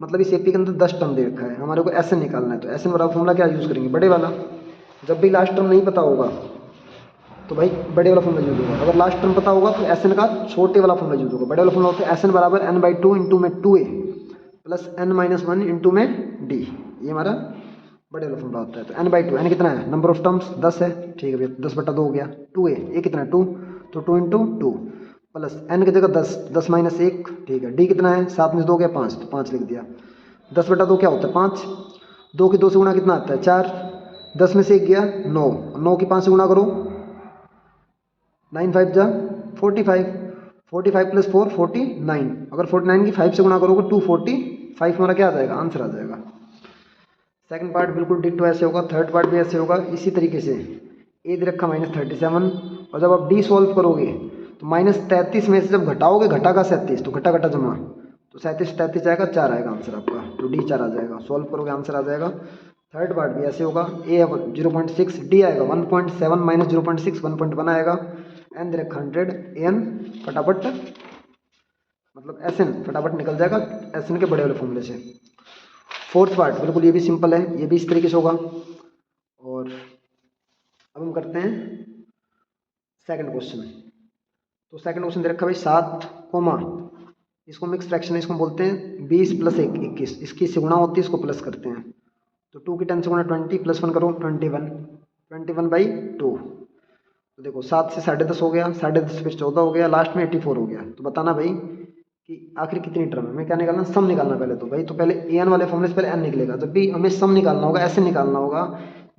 मतलब इस AP के अंदर 10 टर्म दे रखा है, हमारे को SN निकालना है। तो SN बराबर फॉर्मूला क्या यूज़ करेंगे, बड़े वाला। जब भी लास्ट टर्म नहीं पता होगा तो भाई बड़े वाला फॉर्मूला यूज होगा, अगर लास्ट टर्म पता होगा तो SN का छोटे वाला फॉर्मूला यूज होगा। बड़े वाला फॉर्मूला होता है SN बराबर n/2 इंटू में 2a प्लस n -1 इंटू में d, ये हमारा बड़े वाला फॉर्मूला होता है। तो n/2, n कितना है, नंबर ऑफ टर्म्स 10 है, ठीक है भैया, 10/2 हो गया, 2a, a कितना है 2, तो 2 इंटू 2 प्लस n की जगह 10, 10 - 1, ठीक है, d कितना है 7 में 2 गया 5, तो 5 लिख दिया। 10/2 क्या होता है 5, 2 की 2 से गुणा कितना आता है 4, 10 में से 1 गया 9, 9 की 5 से गुणा करो 9 5 जा 45, 45 प्लस 4 49, अगर 49 की 5 से गुणा करोगे 245 हमारा क्या आ जाएगा, आंसर आ जाएगा। सेकंड पार्ट बिल्कुल डिट्टो ऐसे होगा, थर्ड पार्ट भी ऐसे होगा, इसी तरीके से ए दे रखा -37, और जब आप डी सॉल्व करोगे तो -33 में से जब घटाओगे, घटा का 37, तो घटा घटा जमा, तो 37 33 जाएगा 4 आएगा आंसर आपका, तो डी 4 आ जाएगा, सॉल्व करोगे आंसर आ जाएगा। थर्ड पार्ट भी ऐसे होगा, ए 0.6, डी आएगा 1.7 - 0.6 1.1 आएगा, एन दे रखा 100, एन फटाफट मतलब SN फटाफट निकल जाएगा SN के बड़े वाले फॉर्मूले से। फोर्थ पार्ट बिल्कुल ये भी सिंपल है, ये भी इस तरीके से होगा। और अब हम करते हैं सेकंड क्वेश्चन। तो सेकंड क्वेश्चन दे रखा भाई 7, इसको मिक्स फ्रैक्शन है, इसको बोलते हैं 20 + 1 21, इसकी से गुणा होती है, इसको प्लस करते हैं, तो 2 की 10 से गुणा 20 + 1 करो 21, 21/2, तो देखो 7 से 10.5 हो गया, 10.5 फिर 14 हो गया, लास्ट में 84 हो गया। तो बताना भाई कि आखिर कितनी टर्म है, हमें क्या निकालना, सम निकालना पहले। तो भाई तो पहले an वाले फॉर्मूले से पहले n निकलेगा, जब भी हमें सम निकालना होगा ऐसे निकालना होगा,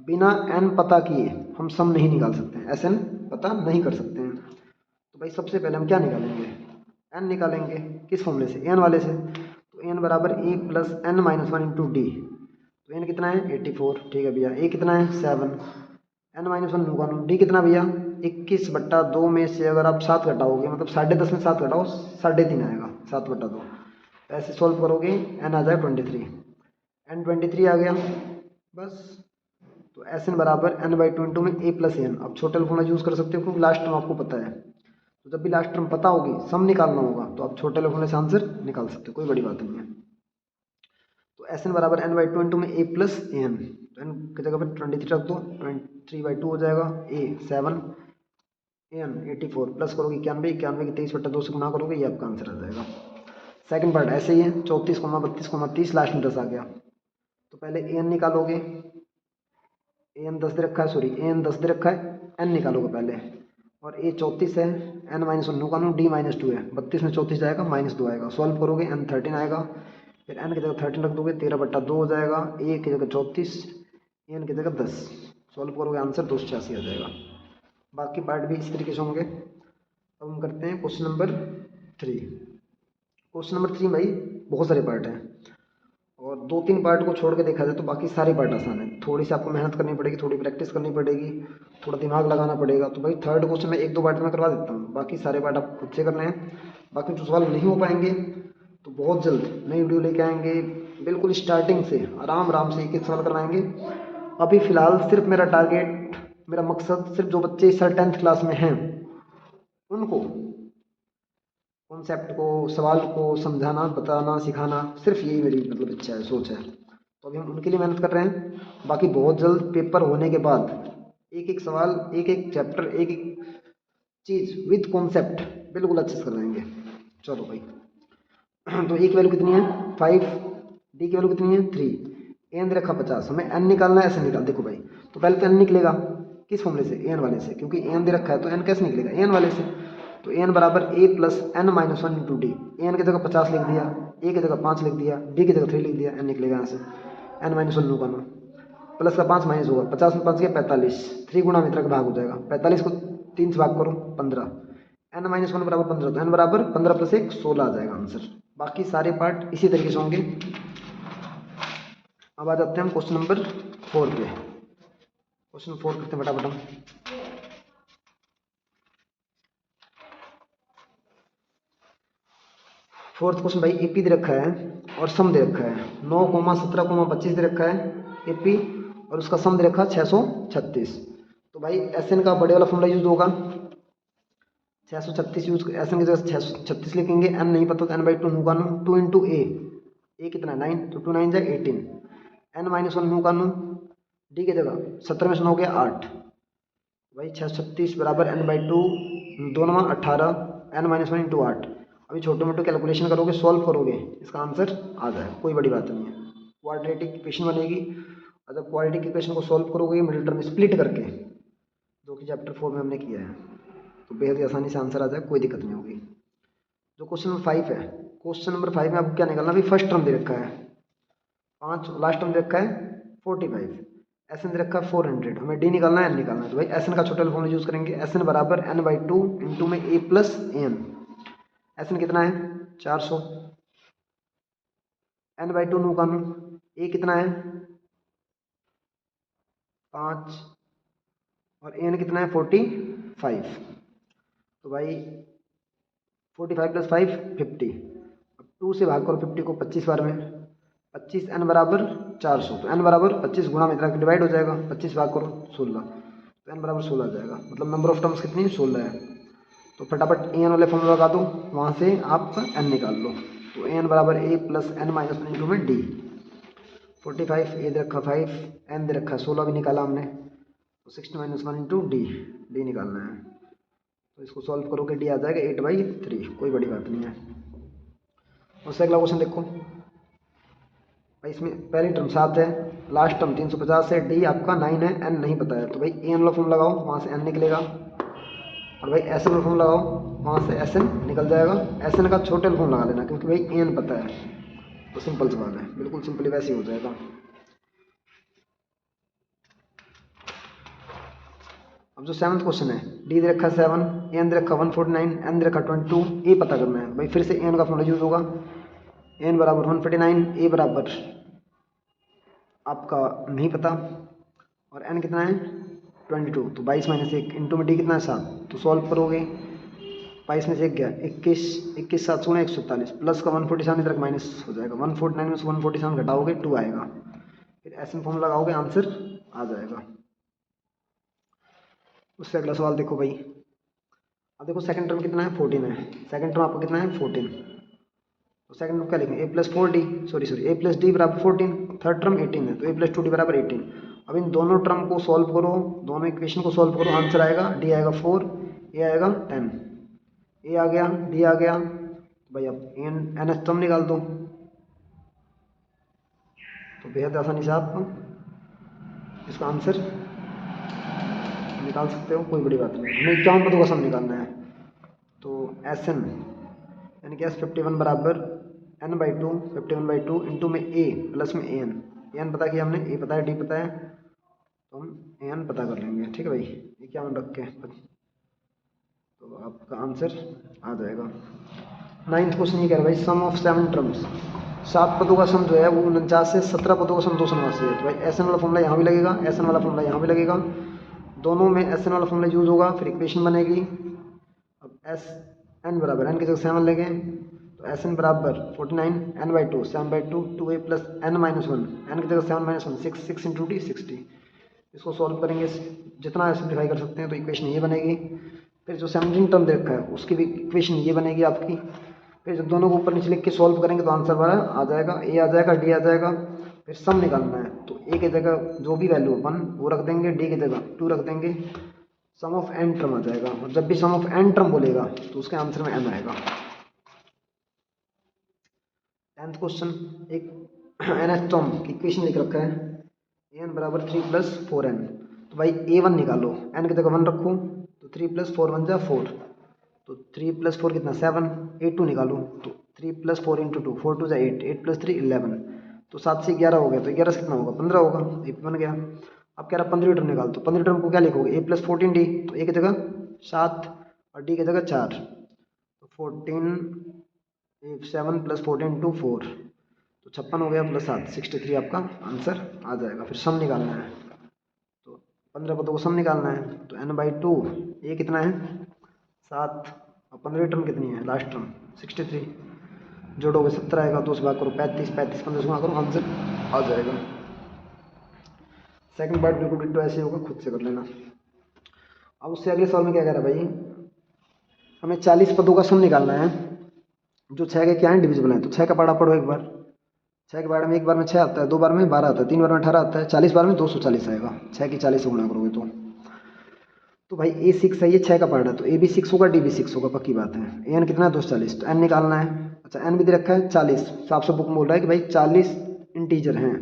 बिना n पता किए हम सम नहीं निकाल सकते हैं, SN पता नहीं कर सकते हैं। तो भाई सबसे पहले हम क्या निकालेंगे, n निकालेंगे, किस फॉर्मूले से, n वाले से। तो n बराबर a + n - 1 इंटू डी, तो n कितना है 84, ठीक है भैया, a कितना है 7, n - 1 होगा, डी कितना भैया 21/2 में से अगर आप 7 घटाओगे, मतलब 10.5 में 7 घटाओ 3.5 आएगा, 7/2, ऐसे सॉल्व करोगे n आ जाएगा 23, n 23 आ गया, बस तो एस एन बराबर एन बाई टू इंटू में ए प्लस एन। अब छोटे फॉर्मूला यूज़ कर सकते हो क्योंकि लास्ट टर्म आपको पता है, तो जब भी लास्ट टर्म पता होगी सम निकालना होगा तो आप छोटे फॉर्मूले से आंसर निकाल सकते हो, कोई बड़ी बात नहीं है। तो एस एन बराबर एन बाई टू इंटू में ए प्लस एन, तो एन की जगह पर 23 रख दो, 23/2 हो जाएगा, ए 7, एन 84 प्लस करोगे 91, 91 की 23/2 से गुना करोगे, ये आपका आंसर आ जाएगा। सेकंड पार्ट ऐसे ही है, 34, 32, 30 लास्ट में 10 आ गया, तो पहले एन निकालोगे, एन 10 दे रखा है, सॉरी एन 10 दे रखा है, एन निकालोगे पहले, और ए 34 है, एन -1 निकालो, डी -2 है, 32 में 34 जाएगा, -2 आएगा, सॉल्व करोगे एन 13 आएगा, फिर एन की जगह 13 रख दोगे, 13/2 हो जाएगा, ए की जगह 34, एन की जगह 10, सॉल्व करोगे आंसर 286 आ जाएगा। बाकी पार्ट भी इस तरीके से होंगे। अब हम करते हैं क्वेश्चन नंबर 3। क्वेश्चन नंबर 3 भाई बहुत सारे पार्ट हैं, और 2-3 पार्ट को छोड़ के देखा जाए तो बाकी सारे पार्ट आसान है। थोड़ी सी आपको मेहनत करनी पड़ेगी, थोड़ी प्रैक्टिस करनी पड़ेगी, थोड़ा दिमाग लगाना पड़ेगा। तो भाई थर्ड क्वेश्चन में 1-2 पार्ट में करवा देता हूँ, बाकी सारे पार्ट आप खुद से करने हैं। बाकी जो सवाल नहीं हो पाएंगे तो बहुत जल्द नई वीडियो लेके आएंगे, बिल्कुल स्टार्टिंग से आराम आराम से एक एक सवाल करवाएंगे। अभी फ़िलहाल सिर्फ मेरा टारगेट, मेरा मकसद सिर्फ जो बच्चे सर 10th क्लास में हैं उनको कॉन्सेप्ट को, सवाल को समझाना, बताना, सिखाना, सिर्फ यही मेरी मतलब इच्छा है, सोच है। तो अभी हम उनके लिए मेहनत कर रहे हैं। बाकी बहुत जल्द पेपर होने के बाद एक एक सवाल, एक एक चैप्टर, एक एक चीज़ विद कॉन्सेप्ट बिल्कुल अच्छे से करवाएंगे। चलो भाई, तो ए की वैल्यू कितनी है 5, डी की वैल्यू कितनी है 3, एन रखा 50, हमें एन निकालना है, ऐसे निकाल। देखो भाई, तो पहले तो एन निकलेगा किस फॉर्मूले से, एन वाले से, क्योंकि एन दे रखा है तो एन कैसे निकलेगा, एन वाले से। तो एन बराबर a plus n -1 into d, n की जगह 50 लिख दिया, ए की जगह 5 लिख दिया, डी की जगह 3 लिख दिया, एन निकलेगा यहाँ से एन -1 लू करना, प्लस का 5 माइनस होगा, 50 में 5 गया 45, 3 गुणा मित्र का भाग हो जाएगा, 45 को 3 से भाग करो 15, एन -1 बराबर 15, तो एन बराबर 15 + 1 16 आ जाएगा आंसर। बाकी सारे पार्ट इसी तरीके से होंगे। अब आ जाते हैं हम क्वेश्चन नंबर 4 पे। क्वेश्चन 4 करते हैं फटाफट हम। फोर्थ क्वेश्चन भाई एपी दे रखा है और सम दे रखा है, 9,17,25 दे रखा है एपी, और उसका सम दे रखा है 636। तो भाई एसएन का बड़े वाला फॉर्मूला यूज होगा, 636 यूज, एसएन की जगह 636 लिखेंगे, एन नहीं पता तो n/2 नू का नू, 2 इंटू ए कितना 9, तो 2 9 जाए 18, n -1 नू का नू, डी की जगह 17 में से 9 गया 8, भाई 636 बराबर n/2, 2 9 18, n -1 इंटू 8। अभी छोटे मोटे कैलकुलेशन करोगे, सॉल्व करोगे, इसका आंसर आ जाएगा, कोई बड़ी बात नहीं है। क्वाड्रेटिक इक्वेशन बनेगी, और जब क्वाड्रेटिक इक्वेशन को सॉल्व करोगे मिडिल टर्म स्प्लिट करके, जो कि चैप्टर 4 में हमने किया है, तो बेहद ही आसानी से आंसर आ जाएगा, कोई दिक्कत नहीं होगी। जो क्वेश्चन नंबर 5 है, क्वेश्चन नंबर 5 में आपको क्या निकालना, अभी फर्स्ट टर्म दे रखा है 5, लास्ट टर्म दे रखा है 45, एसएन दे रखा है 400, हमें डी निकालना है, एन निकालना है। तो भाई एसएन का छोटा फॉर्मूला यूज करेंगे, एसएन बराबर n/2 इंटू में ए प्लस एन, एसएन कितना है 400, n/2 नू का नू, ए कितना है 5, और एन कितना है 45। तो भाई 45 + 5 50, अब 2 से भाग करो 50 को 25 बार में, 25 n बराबर 400, तो n बराबर 25 गुणा में इतना डिवाइड हो जाएगा, 25 भाग करो 16, तो n बराबर 16 आ जाएगा, मतलब नंबर ऑफ टर्म्स कितनी है 16 है। तो फटाफट एन वाले फॉर्मूला लगा दो, वहाँ से आप n निकाल लो। तो एन बराबर ए प्लस n -1 इंटू में डी, 45 ए दे रखा 5, n दे रखा 16 भी निकाला हमने, तो 60 - 1 इंटू डी निकालना है। तो इसको सॉल्व करोगे डी आ जाएगा 8/3, कोई बड़ी बात नहीं है। उससे अगला क्वेश्चन देखो भाई, इसमें पहली टर्म 7 है, लास्ट टर्म 350 है, डी आपका 9 है, एन नहीं पता है। तो भाई एन वाला फॉर्म लगाओ, वहाँ से एन निकलेगा, और भाई एस एन वाला फॉर्म लगाओ, वहाँ से एस एन निकल जाएगा। एस एन का छोटे फॉर्म लगा लेना, क्योंकि भाई एन पता है, तो सिंपल सवाल है, बिल्कुल सिंपली वैसे ही हो जाएगा। अब जो 7th क्वेश्चन है, डी दे रखा 7, एन दे रखा 149, एन दे रखा 22, ए पता करना है। भाई फिर से एन का फॉर्मूला यूज होगा, एन बराबर 149, ए बराबर आपका नहीं पता, और एन कितना है 22, तो 22 - 1 इंटू में डी कितना है 7, तो सॉल्व करोगे 22 में से 1 गया 21, 21 7 × 147, प्लस का 147 इधर माइनस हो जाएगा, 149 में से 147 घटाओगे 2 आएगा, फिर एस एन फॉर्म लगाओगे आंसर आ जाएगा। उससे अगला सवाल देखो भाई। अब देखो सेकंड टर्म कितना है 14 है, सेकंड टर्म आपका कितना है 14, तो सेकंड टर्म क्या लिखेंगे a+4d, सॉरी a+d बराबर 14, थर्ड टर्म 18 है तो a+2d बराबर 18। अब इन दोनों टर्म को सॉल्व करो, दोनों इक्वेशन को सॉल्व करो, आंसर आएगा d आएगा 4, a आएगा 10, a आ गया d आ गया, तो भाई अब n टर्म निकाल दो, तो बेहद आसानी से आप इसका आंसर निकाल सकते हो, कोई बड़ी बात नहीं। हमें 51 पदों का सम निकालना है, तो एस एन यानी कि S51 बराबर n/2, 51/2 इंटू में a प्लस में an पता किया हमने, a पता है, d पता है, तो हम an पता कर लेंगे, ठीक है भाई, ये क्या मन रख के, तो आपका आंसर आ जाएगा। 9th क्वेश्चन ये कह रहा है भाई सम ऑफ 7 टर्म्स, 7 पदों का सम जो है वो 49 से 17 पदों का सम 289 है, तो भाई एस एन वाला फॉर्मूला यहाँ भी लगेगा, एस एन वाला फॉर्मूला यहाँ भी लगेगा, दोनों में एस एन वाला फॉर्मूला यूज होगा, फिर इक्वेशन बनेगी। अब एस एन बराबर एन की जगह 7 लेंगे, तो एस एन बराबर 49 n/2 7/2 2a plus n-1, N की जगह 7 - 1 6 इंटू डी 60। इसको सॉल्व करेंगे, जितना सिंप्लीफाई कर सकते हैं, तो इक्वेशन ये बनेगी। फिर जो 17 टर्म दे रखा है उसकी भी इक्वेशन ये बनेगी आपकी। फिर जब दोनों को ऊपर नीचे लिख के सॉल्व करेंगे तो आंसर हमारा आ जाएगा, ए आ जाएगा, डी आ जाएगा। फिर सम निकालना है, तो ए की जगह जो भी वैल्यू 1 वो रख देंगे, डी की जगह 2 रख देंगे, सम ऑफ एन टर्म आ जाएगा, और जब भी सम ऑफ एन टर्म बोलेगा तो उसके आंसर में एन आएगा। 10th क्वेश्चन, एक एन टर्म की इक्वेशन लिख रखा है, एन बराबर 3 + 4n, तो भाई a1 निकालो, n की जगह 1 रखो, तो 3 + 4 1 = 4, तो 3 + 4 कितना 7, a2 निकालो, तो 3 + 4 × 2 4 2 = 8, 8 + 3 11, तो 7 से 11 हो गया, तो 11 से कितना होगा 15 होगा, ये बन गया। अब कह रहा 15वीं टर्म निकाल, तो 15वीं टर्म को क्या लिखोगे a + 14d, तो a की जगह 7 और d की जगह 4, तो 14 7 + 14 × 4, तो 56 हो गया प्लस 7 63 आपका आंसर आ जाएगा। फिर सम निकालना है, तो 15 पदों को सम निकालना है, तो n/2 ये कितना है 7, और 15वीं टर्म कितनी है लास्ट टर्म 63, जोड़ोगे 70 आएगा, 2 से भाग करो 35, 35 15 से गुणा करो, आंसर आ जाएगा। सेकंड पार्ट बिल्कुल डिट्टो ऐसे होगा, खुद से कर लेना। अब उससे अगले सवाल में क्या कह रहा है भाई, हमें 40 पदों का सम निकालना है जो 6 के क्या है डिविजिबल है, तो 6 का पढ़ा पढ़ो एक बार, 6 के बारे में एक बार में 6 आता है, 2 बार में 12 आता है, 3 बार में 18 आता है, 40 बार में 240 आएगा, 6 की 40 से गुणा करोगे तो भाई ए 6 है, ये 6 का पार्ट है, तो ए भी 6 होगा, डी भी 6 होगा, पक्की बात है। एन कितना है 240, तो एन निकालना है। अच्छा एन भी दे रखा है 40, साफ साफ बुक में बोल रहा है कि भाई 40 इंटीजर हैं,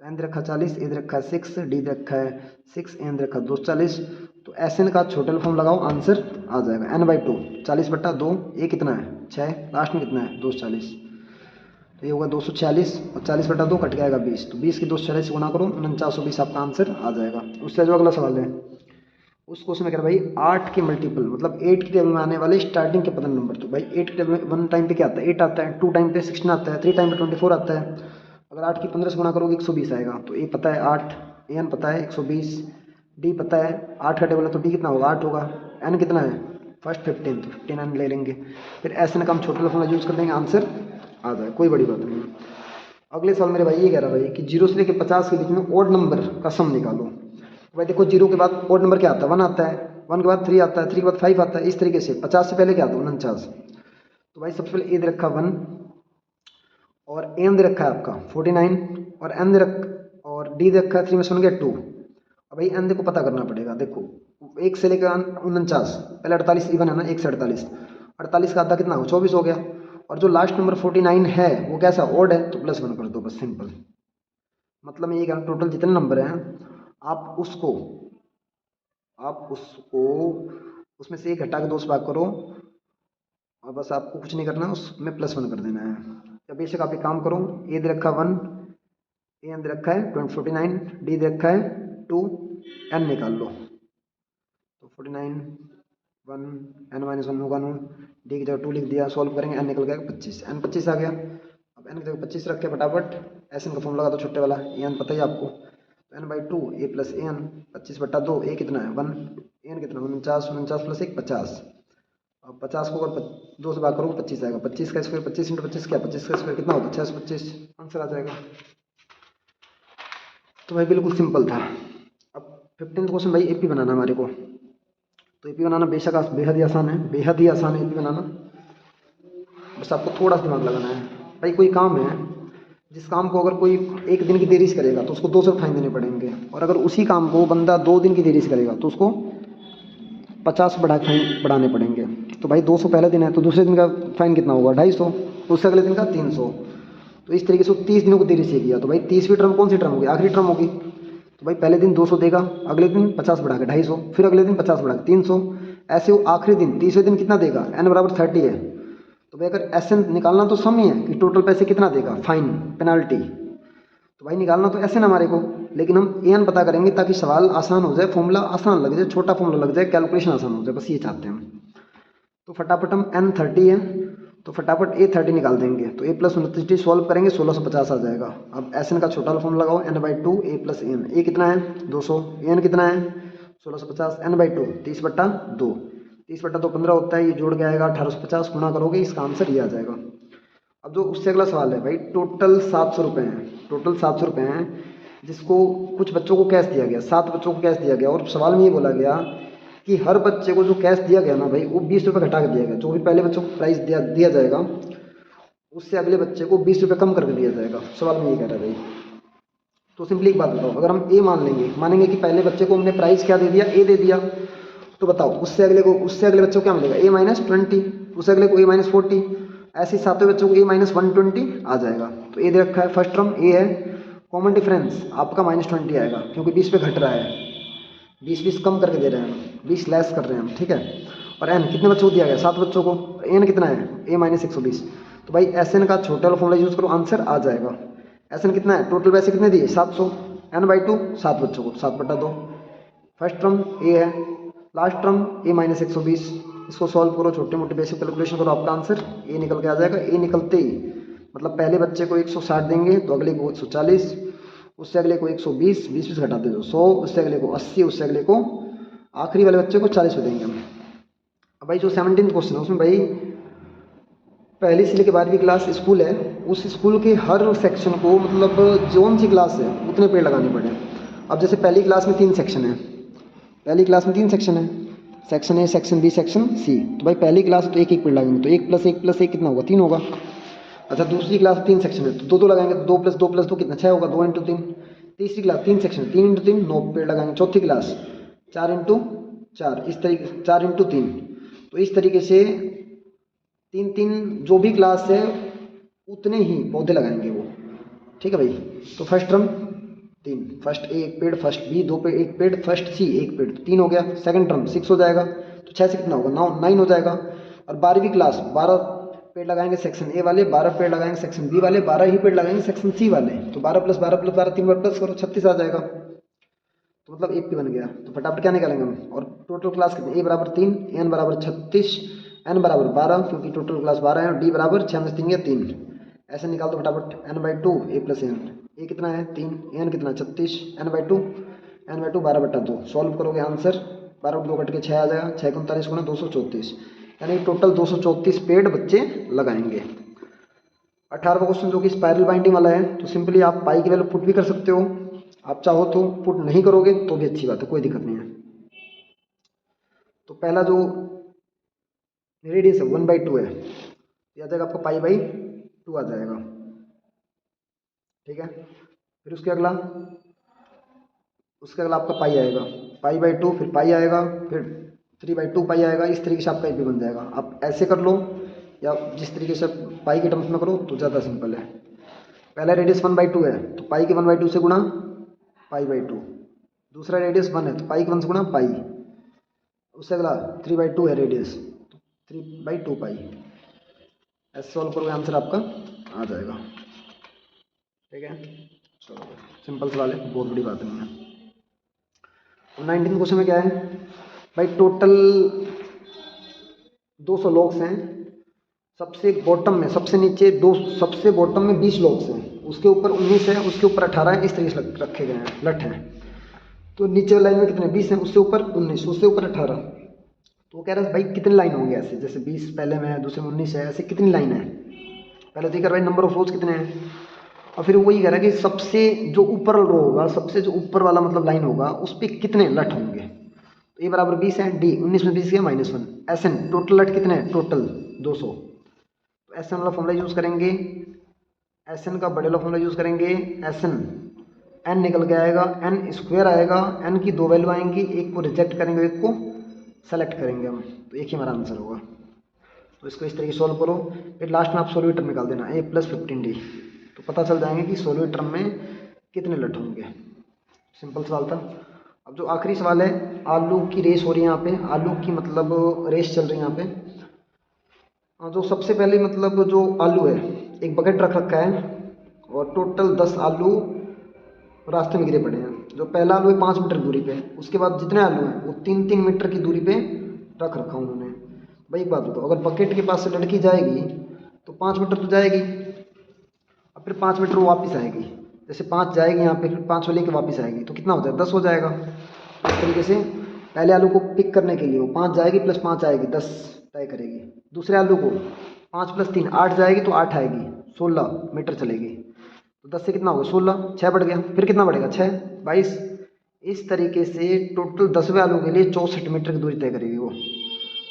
तो एन दे रखा है 40, ए दे रखा है 6, डी दे रखा है 6, एन दे रखा है 240, तो एस एन का छोटल फॉर्म लगाओ, आंसर आ जाएगा n/2 40/2, ए कितना है 6, लास्ट में कितना है 240, तो ये होगा 246, और 40/2 कट जाएगा 20, तो 20 की 240 से गुणा करो 4920 आपका आंसर आ जाएगा। उससे जो अगला सवाल है उस क्वेश्चन में कह रहा है भाई 8 के मल्टीपल मतलब 8 की टेबल में आने वाले स्टार्टिंग के पदन नंबर, तो भाई 8 की टेबल में 1 टाइम पे क्या आता है 8 आता है, 2 टाइम पे 16 आता है, 3 टाइम पे 24 आता है, अगर 8 की 15 से गुणा करोगे 120 आएगा, तो ए पता है 8, एन पता है 120, डी पता है 8 का टेबल है तो डी कितना होगा 8 होगा, एन कितना है फर्स्ट 15, तो 15 एन ले लेंगे, फिर एस एन का हम छोटे फॉर्मूला यूज़ कर देंगे, आंसर आ जाए, कोई बड़ी बात नहीं है। अगले सवाल मेरे भाई ये कह रहा भाई कि 0 से लेकर 50 के बीच में ओड नंबर का सम निकालो, तो भाई देखो 0 के बाद ओड नंबर क्या आता है 1 आता है, 1 के बाद 3 आता है, 3 के बाद 5 आता है, इस तरीके से 50 से पहले क्या आता है 49, तो भाई सबसे पहले ए दे रखा 1 और एन दे रखा है आपका 49 और एन दे रख और डी दे रखा है 3 में से 1 गया 2, अब भाई एन देखो पता करना पड़ेगा, देखो 1 से लेकर 49, पहले 48 इवन है ना, 1 से 48, 48 का आधा कितना हो 24 हो गया, और जो लास्ट नंबर 49 है वो कैसा ओड है, तो +1 कर दो बस, सिंपल। मतलब मैं ये कह रहा हूँ टोटल जितने नंबर हैं आप उसको उसमें से एक हटा के 2 से भाग करो, और बस आपको कुछ नहीं करना है, उसमें +1 कर देना है। या बेशक आप एक काम करो, ए दे रखा 1, ए एन दे रखा है 49, डी दे रखा है 2, एन निकाल लो, तो 49 1 n-1 होगा नो, डी की जगह 2 लिख दिया, सॉल्व करेंगे एन निकल गया 25, एन 25 आ गया। अब एन की जगह 25 रख के फटाफट एस एन का फॉर्म लगा दो छोटे वाला, ए एन पता ही आपको, तो n/2 a + एन 25/2, ए कितना है 1, एन कितना 49, 49 + 1 50, अब 50 को अगर 2 से भाग करोगे 25 आएगा, 25 का स्क्वायर 25 × 25 क्या 25 का स्क्वायर कितना होता है 625, आंसर आ जाएगा। तो भाई बिल्कुल सिंपल था। अब 15th क्वेश्चन भाई एपी बनाना हमारे को। तो एपी बनाना बेशक बेहद ही आसान है, बेहद ही आसान है एपी बनाना। बस आपको थोड़ा सा दिमाग लगाना है। भाई कोई काम है, जिस काम को अगर कोई एक दिन की देरी से करेगा तो उसको 200 फाइन देने पड़ेंगे, और अगर उसी काम को बंदा 2 दिन की देरी से करेगा तो उसको 50 फाइन बढ़ाने पड़ेंगे। तो भाई 200 पहले दिन है तो दूसरे दिन का फाइन कितना होगा, 250, उससे अगले दिन का 300। तो इस तरीके से 30 दिनों को देरी से किया, तो भाई 30वीं टर्म कौन सी टर्म होगी, आखिरी टर्म होगी। तो भाई पहले दिन 200 देगा, अगले दिन 50 बढ़ा के 250, फिर अगले दिन 50 बढ़ा के 300, ऐसे वो आखिरी दिन 30वें दिन कितना देगा, n बराबर 30 है। तो भाई अगर एस एन निकालना तो सम ही है कि टोटल पैसे कितना देगा, फाइन पेनाल्टी। तो भाई निकालना तो एस एन हमारे को, लेकिन हम ए एन पता करेंगे ताकि सवाल आसान हो जाए, फॉर्मूला आसान लग जाए, छोटा फॉर्मूला लग जाए, कैलकुलेशन आसान हो जाए, बस ये चाहते हैं हम। तो फटाफट हम n 30 है तो फटाफट a 30 निकाल देंगे। तो a प्लस 29 सॉल्व करेंगे 1650 आ जाएगा। अब एस एन का छोटा फॉर्म लगाओ, n/2 a प्लस एन। ए कितना है 200, एन कितना है 1650, n/2 30/2, 30/2 15 होता है, ये जोड़ के आएगा 1850, गुणा करोगे इसका आंसर ये आ जाएगा। अब जो उससे अगला सवाल है भाई, टोटल 700 रुपये हैं, टोटल 700 रुपये हैं, जिसको कुछ बच्चों को कैश दिया गया, 7 बच्चों को कैश दिया गया, और सवाल में ये बोला गया कि हर बच्चे को जो कैश दिया गया ना भाई, वो 20 रुपये घटा कर दिया गया। जो भी पहले बच्चों को प्राइस दिया जाएगा उससे अगले बच्चे को 20 रुपये कम करके दिया जाएगा, सवाल में ये कह रहा है भाई। तो सिंपली एक बात बताओ, अगर हम ए मानेंगे कि पहले बच्चे को हमने प्राइस क्या दे दिया, ए दे दिया, तो बताओ उससे अगले बच्चे को क्या मिलेगा, a-20, उससे अगले को a-40, ऐसे ही सातवें बच्चों को a-120 आ जाएगा। तो ए दे रखा है, फर्स्ट टर्म ए है, कॉमन डिफरेंस आपका -20 आएगा, क्योंकि 20 पे घट रहा है, 20 कम करके दे रहे हैं हम, 20 लेस कर रहे हैं हम, ठीक है। और एन कितने बच्चों को दिया गया, 7 बच्चों को, एन कितना है a-120। तो भाई एस एन का छोटा वाला फॉर्मूला यूज़ करो, आंसर आ जाएगा। एस एन कितना है, टोटल पैसे कितने दिए 700, n/2 7 बच्चों को 7/2, फर्स्ट टर्म ए है, लास्ट टर्म a-120। इसको सॉल्व करो, छोटे मोटे बेसिक कैलकुलेशन करो, आपका आंसर ए निकल के आ जाएगा। ए निकलते ही मतलब पहले बच्चे को 160 देंगे तो अगले को 140, उससे अगले को 120, 20 घटाते दो 100, उससे अगले को 80, उससे अगले को आखिरी वाले बच्चे को 40 देंगे हम। अब भाई जो 17th क्वेश्चन है उसमें भाई पहली से लेकर 12वीं क्लास स्कूल है, उस स्कूल के हर सेक्शन को मतलब जोन सी क्लास है उतने पेड़ लगाने पड़े। अब जैसे पहली क्लास में 3 सेक्शन है, पहली क्लास में 3 सेक्शन है, section A, section B, section C. तो भाई पहली क्लास तो एक पेड़ लगाएंगे, तो 1 + 1 + 1 कितना होगा, 3 होगा। अच्छा दूसरी क्लास 3 सेक्शन है तो 2 लगाएंगे, तो 2 + 2 + 2 कितना, 6 होगा, 2 × 3। तीसरी क्लास 3 सेक्शन, 3 × 3 9 पेड़ लगाएंगे। चौथी क्लास 4 × 4, इस तरीके 4 × 3। तो इस तरीके से 3 जो भी क्लास है उतने ही पौधे लगाएंगे वो, ठीक है भाई। तो फर्स्ट टर्म 3, फर्स्ट ए 1 पेड़, फर्स्ट बी 2 पेड़ 1 पेड़, फर्स्ट सी 1 पेड़, 3 हो गया। सेकंड टर्म 6 हो जाएगा, तो 6 से कितना होगा 9 हो जाएगा। और 12वीं क्लास 12 पेड़ लगाएंगे सेक्शन ए वाले, 12 पेड़ लगाएंगे सेक्शन बी वाले, 12 ही पेड़ लगाएंगे सेक्शन सी वाले। तो 12 + 12 + 12 3 बार प्लस करो 36 आ जाएगा। तो मतलब एक बन गया। तो फटाफट क्या निकालेंगे हम, और टोटल क्लास कितनी, ए बराबर 3, एन बराबर 36, एन बराबर 12, क्योंकि टोटल क्लास 12 है, और डी बराबर 6 में 3 या 3। ऐसे निकाल दो फटाफट, n/2 a + n। ए कितना है 3, एन कितना 36, n/2 12/2 सॉल्व करोगे आंसर 12/2 कट के 6 आ जाएगा, 6 × 39 × 234, यानी टोटल 234 पेड़ बच्चे लगाएंगे। 18वां क्वेश्चन जो कि स्पाइरल बाइंडिंग वाला है, तो सिंपली आप पाई की वैल्यू पुट भी कर सकते हो, आप चाहो तो पुट नहीं करोगे तो भी अच्छी बात है, कोई दिक्कत नहीं है। तो पहला जो रेडियस है 1/2 है, यह आ जाएगा आपका π/2 आ जाएगा, ठीक है। फिर उसके अगला आपका पाई आएगा, π/2, फिर पाई आएगा, फिर 3/2 पाई आएगा। इस तरीके से आपका एपी बन जाएगा। आप ऐसे कर लो या जिस तरीके से पाई के टर्म्स में करो तो ज़्यादा सिंपल है। पहला रेडियस 1/2 है तो पाई के 1/2 से गुणा π/2। दूसरा रेडियस 1 है तो पाई के 1 से गुणा पाई। उससे अगला 3/2 है रेडियस, तो 3/2 पाई। ऐसे सॉल्व करोगे आंसर आपका आ जाएगा, ठीक है। चलो सिंपल सवाल है, बहुत बड़ी बात नहीं है। तो 19th क्वेश्चन में क्या है भाई, टोटल 200 लॉग्स हैं, सबसे बॉटम में सबसे नीचे सबसे बॉटम में 20 लॉग्स हैं, उसके ऊपर 19 है, उसके ऊपर 18 है, इस तरीके से रखे गए हैं, लठ हैं। तो नीचे लाइन में कितने 20 हैं, उससे ऊपर 19, उससे ऊपर 18। तो वो कह रहा है भाई कितनी लाइन होंगे ऐसे, जैसे 20 पहले में है, दूसरे में 19 है, ऐसे कितनी लाइन है। पहले तो ये कर भाई नंबर ऑफ रोज कितने हैं, और फिर वही कह रहा है कि सबसे जो ऊपर रो होगा, सबसे जो ऊपर वाला मतलब लाइन होगा उस पर कितने लट होंगे। तो ए बराबर 20 है, डी 19 में 20 गया -1। एस एन टोटल लट कितने हैं, टोटल 200। तो एस एन वाला फॉर्मूला यूज़ करेंगे, एस एन का बड़े वाला फॉर्मूला यूज़ करेंगे। एस एन एन निकल के आएगा, एन स्क्वायर आएगा, एन की 2 वैल्यू आएंगी, एक को रिजेक्ट करेंगे, एक को सेलेक्ट करेंगे हम, तो एक ही हमारा आंसर होगा। तो इसको इस तरीके सॉल्व करो, फिर लास्ट में आप सोल्यूट टर्म निकाल देना a + 15d, तो पता चल जाएंगे कि सोल्यूट टर्म में कितने लट होंगे। सिंपल सवाल था। अब जो आखिरी सवाल है, आलू की रेस हो रही है यहाँ पे, आलू की मतलब रेस चल रही है यहाँ पे। जो सबसे पहले मतलब जो आलू है, एक बकेट रख रखा है और टोटल 10 आलू रास्ते में गिरे पड़े हैं। जो पहला आलू है 5 मीटर दूरी पे, उसके बाद जितने आलू हैं वो 3-3 मीटर की दूरी पे रख रखा उन्होंने। भाई एक बात बताओ, अगर बकेट के पास से लड़की जाएगी तो 5 मीटर तो जाएगी, और फिर 5 मीटर वो वापस आएगी। जैसे 5 जाएगी यहाँ पे, फिर 5 को लेके वापस आएगी, तो कितना हो जाएगा, 10 हो जाएगा। इस तरीके से पहले आलू को पिक करने के लिए वो 5 जाएगी प्लस 5 आएगी, 10 तय करेगी। दूसरे आलू को 5 + 3 8 जाएगी, तो 8 आएगी, 16 मीटर चलेगी। तो 10 से कितना होगा, 16, 6 बढ़ गया, फिर कितना बढ़ेगा, 6 22। इस तरीके से टोटल 10वें आलू के लिए 64 मीटर की दूरी तय करेगी वो।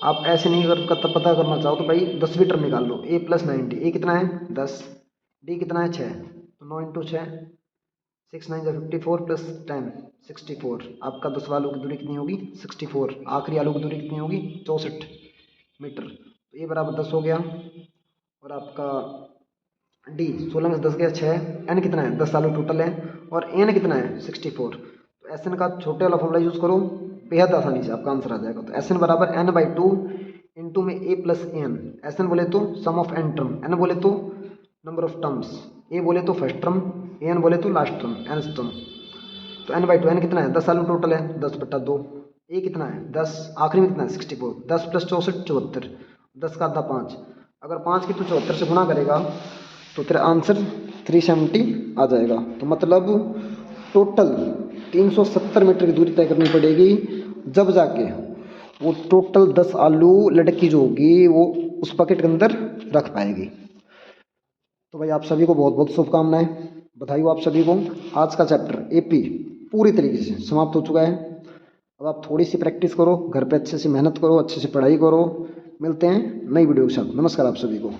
आप ऐसे नहीं अगर पता करना चाहो तो भाई 10वीं टर्म निकाल लो, a + 90, ए कितना है 10, डी कितना है 6, तो 9 × 6 6 9 = 54 + 10 64। आपका 10वां आलू की दूरी कितनी होगी, 64। आखिरी आलू की दूरी कितनी होगी, 64 मीटर। तो ये बराबर 10 हो गया, और आपका डी 16 में से 10 गया 6। एन कितना है, 10 आलू टोटल है, और एन कितना है 64। तो एस एन का छोटे वाला फॉर्मूला यूज़ करो, बेहद आसानी से आपका आंसर आ जाएगा। तो एस एन बराबर n/2 इंटू में a + n। एस एन बोले तो सम ऑफ n टर्म, n बोले तो नंबर ऑफ टर्म्स, a बोले तो फर्स्ट टर्म, n बोले तो लास्ट टर्म, n टर्म। तो n/2, n कितना है, 10 आलू टोटल है, 10/2। a कितना है 10, आखिरी में कितना है 64, 10 + 64 74, 10 का आधा 5। अगर 5 की तो 74 से गुणा करेगा तो तेरा आंसर 370 आ जाएगा। तो मतलब टोटल 370 मीटर की दूरी तय करनी पड़ेगी, जब जाके वो टोटल 10 आलू लड़की जो होगी वो उस बकेट के अंदर रख पाएगी। तो भाई आप सभी को बहुत बहुत शुभकामनाएं, बधाई हो आप सभी को। आज का चैप्टर एपी पूरी तरीके से समाप्त हो चुका है। अब आप थोड़ी सी प्रैक्टिस करो, घर पे अच्छे से मेहनत करो, अच्छे से पढ़ाई करो। मिलते हैं नई वीडियो के साथ। नमस्कार आप सभी को।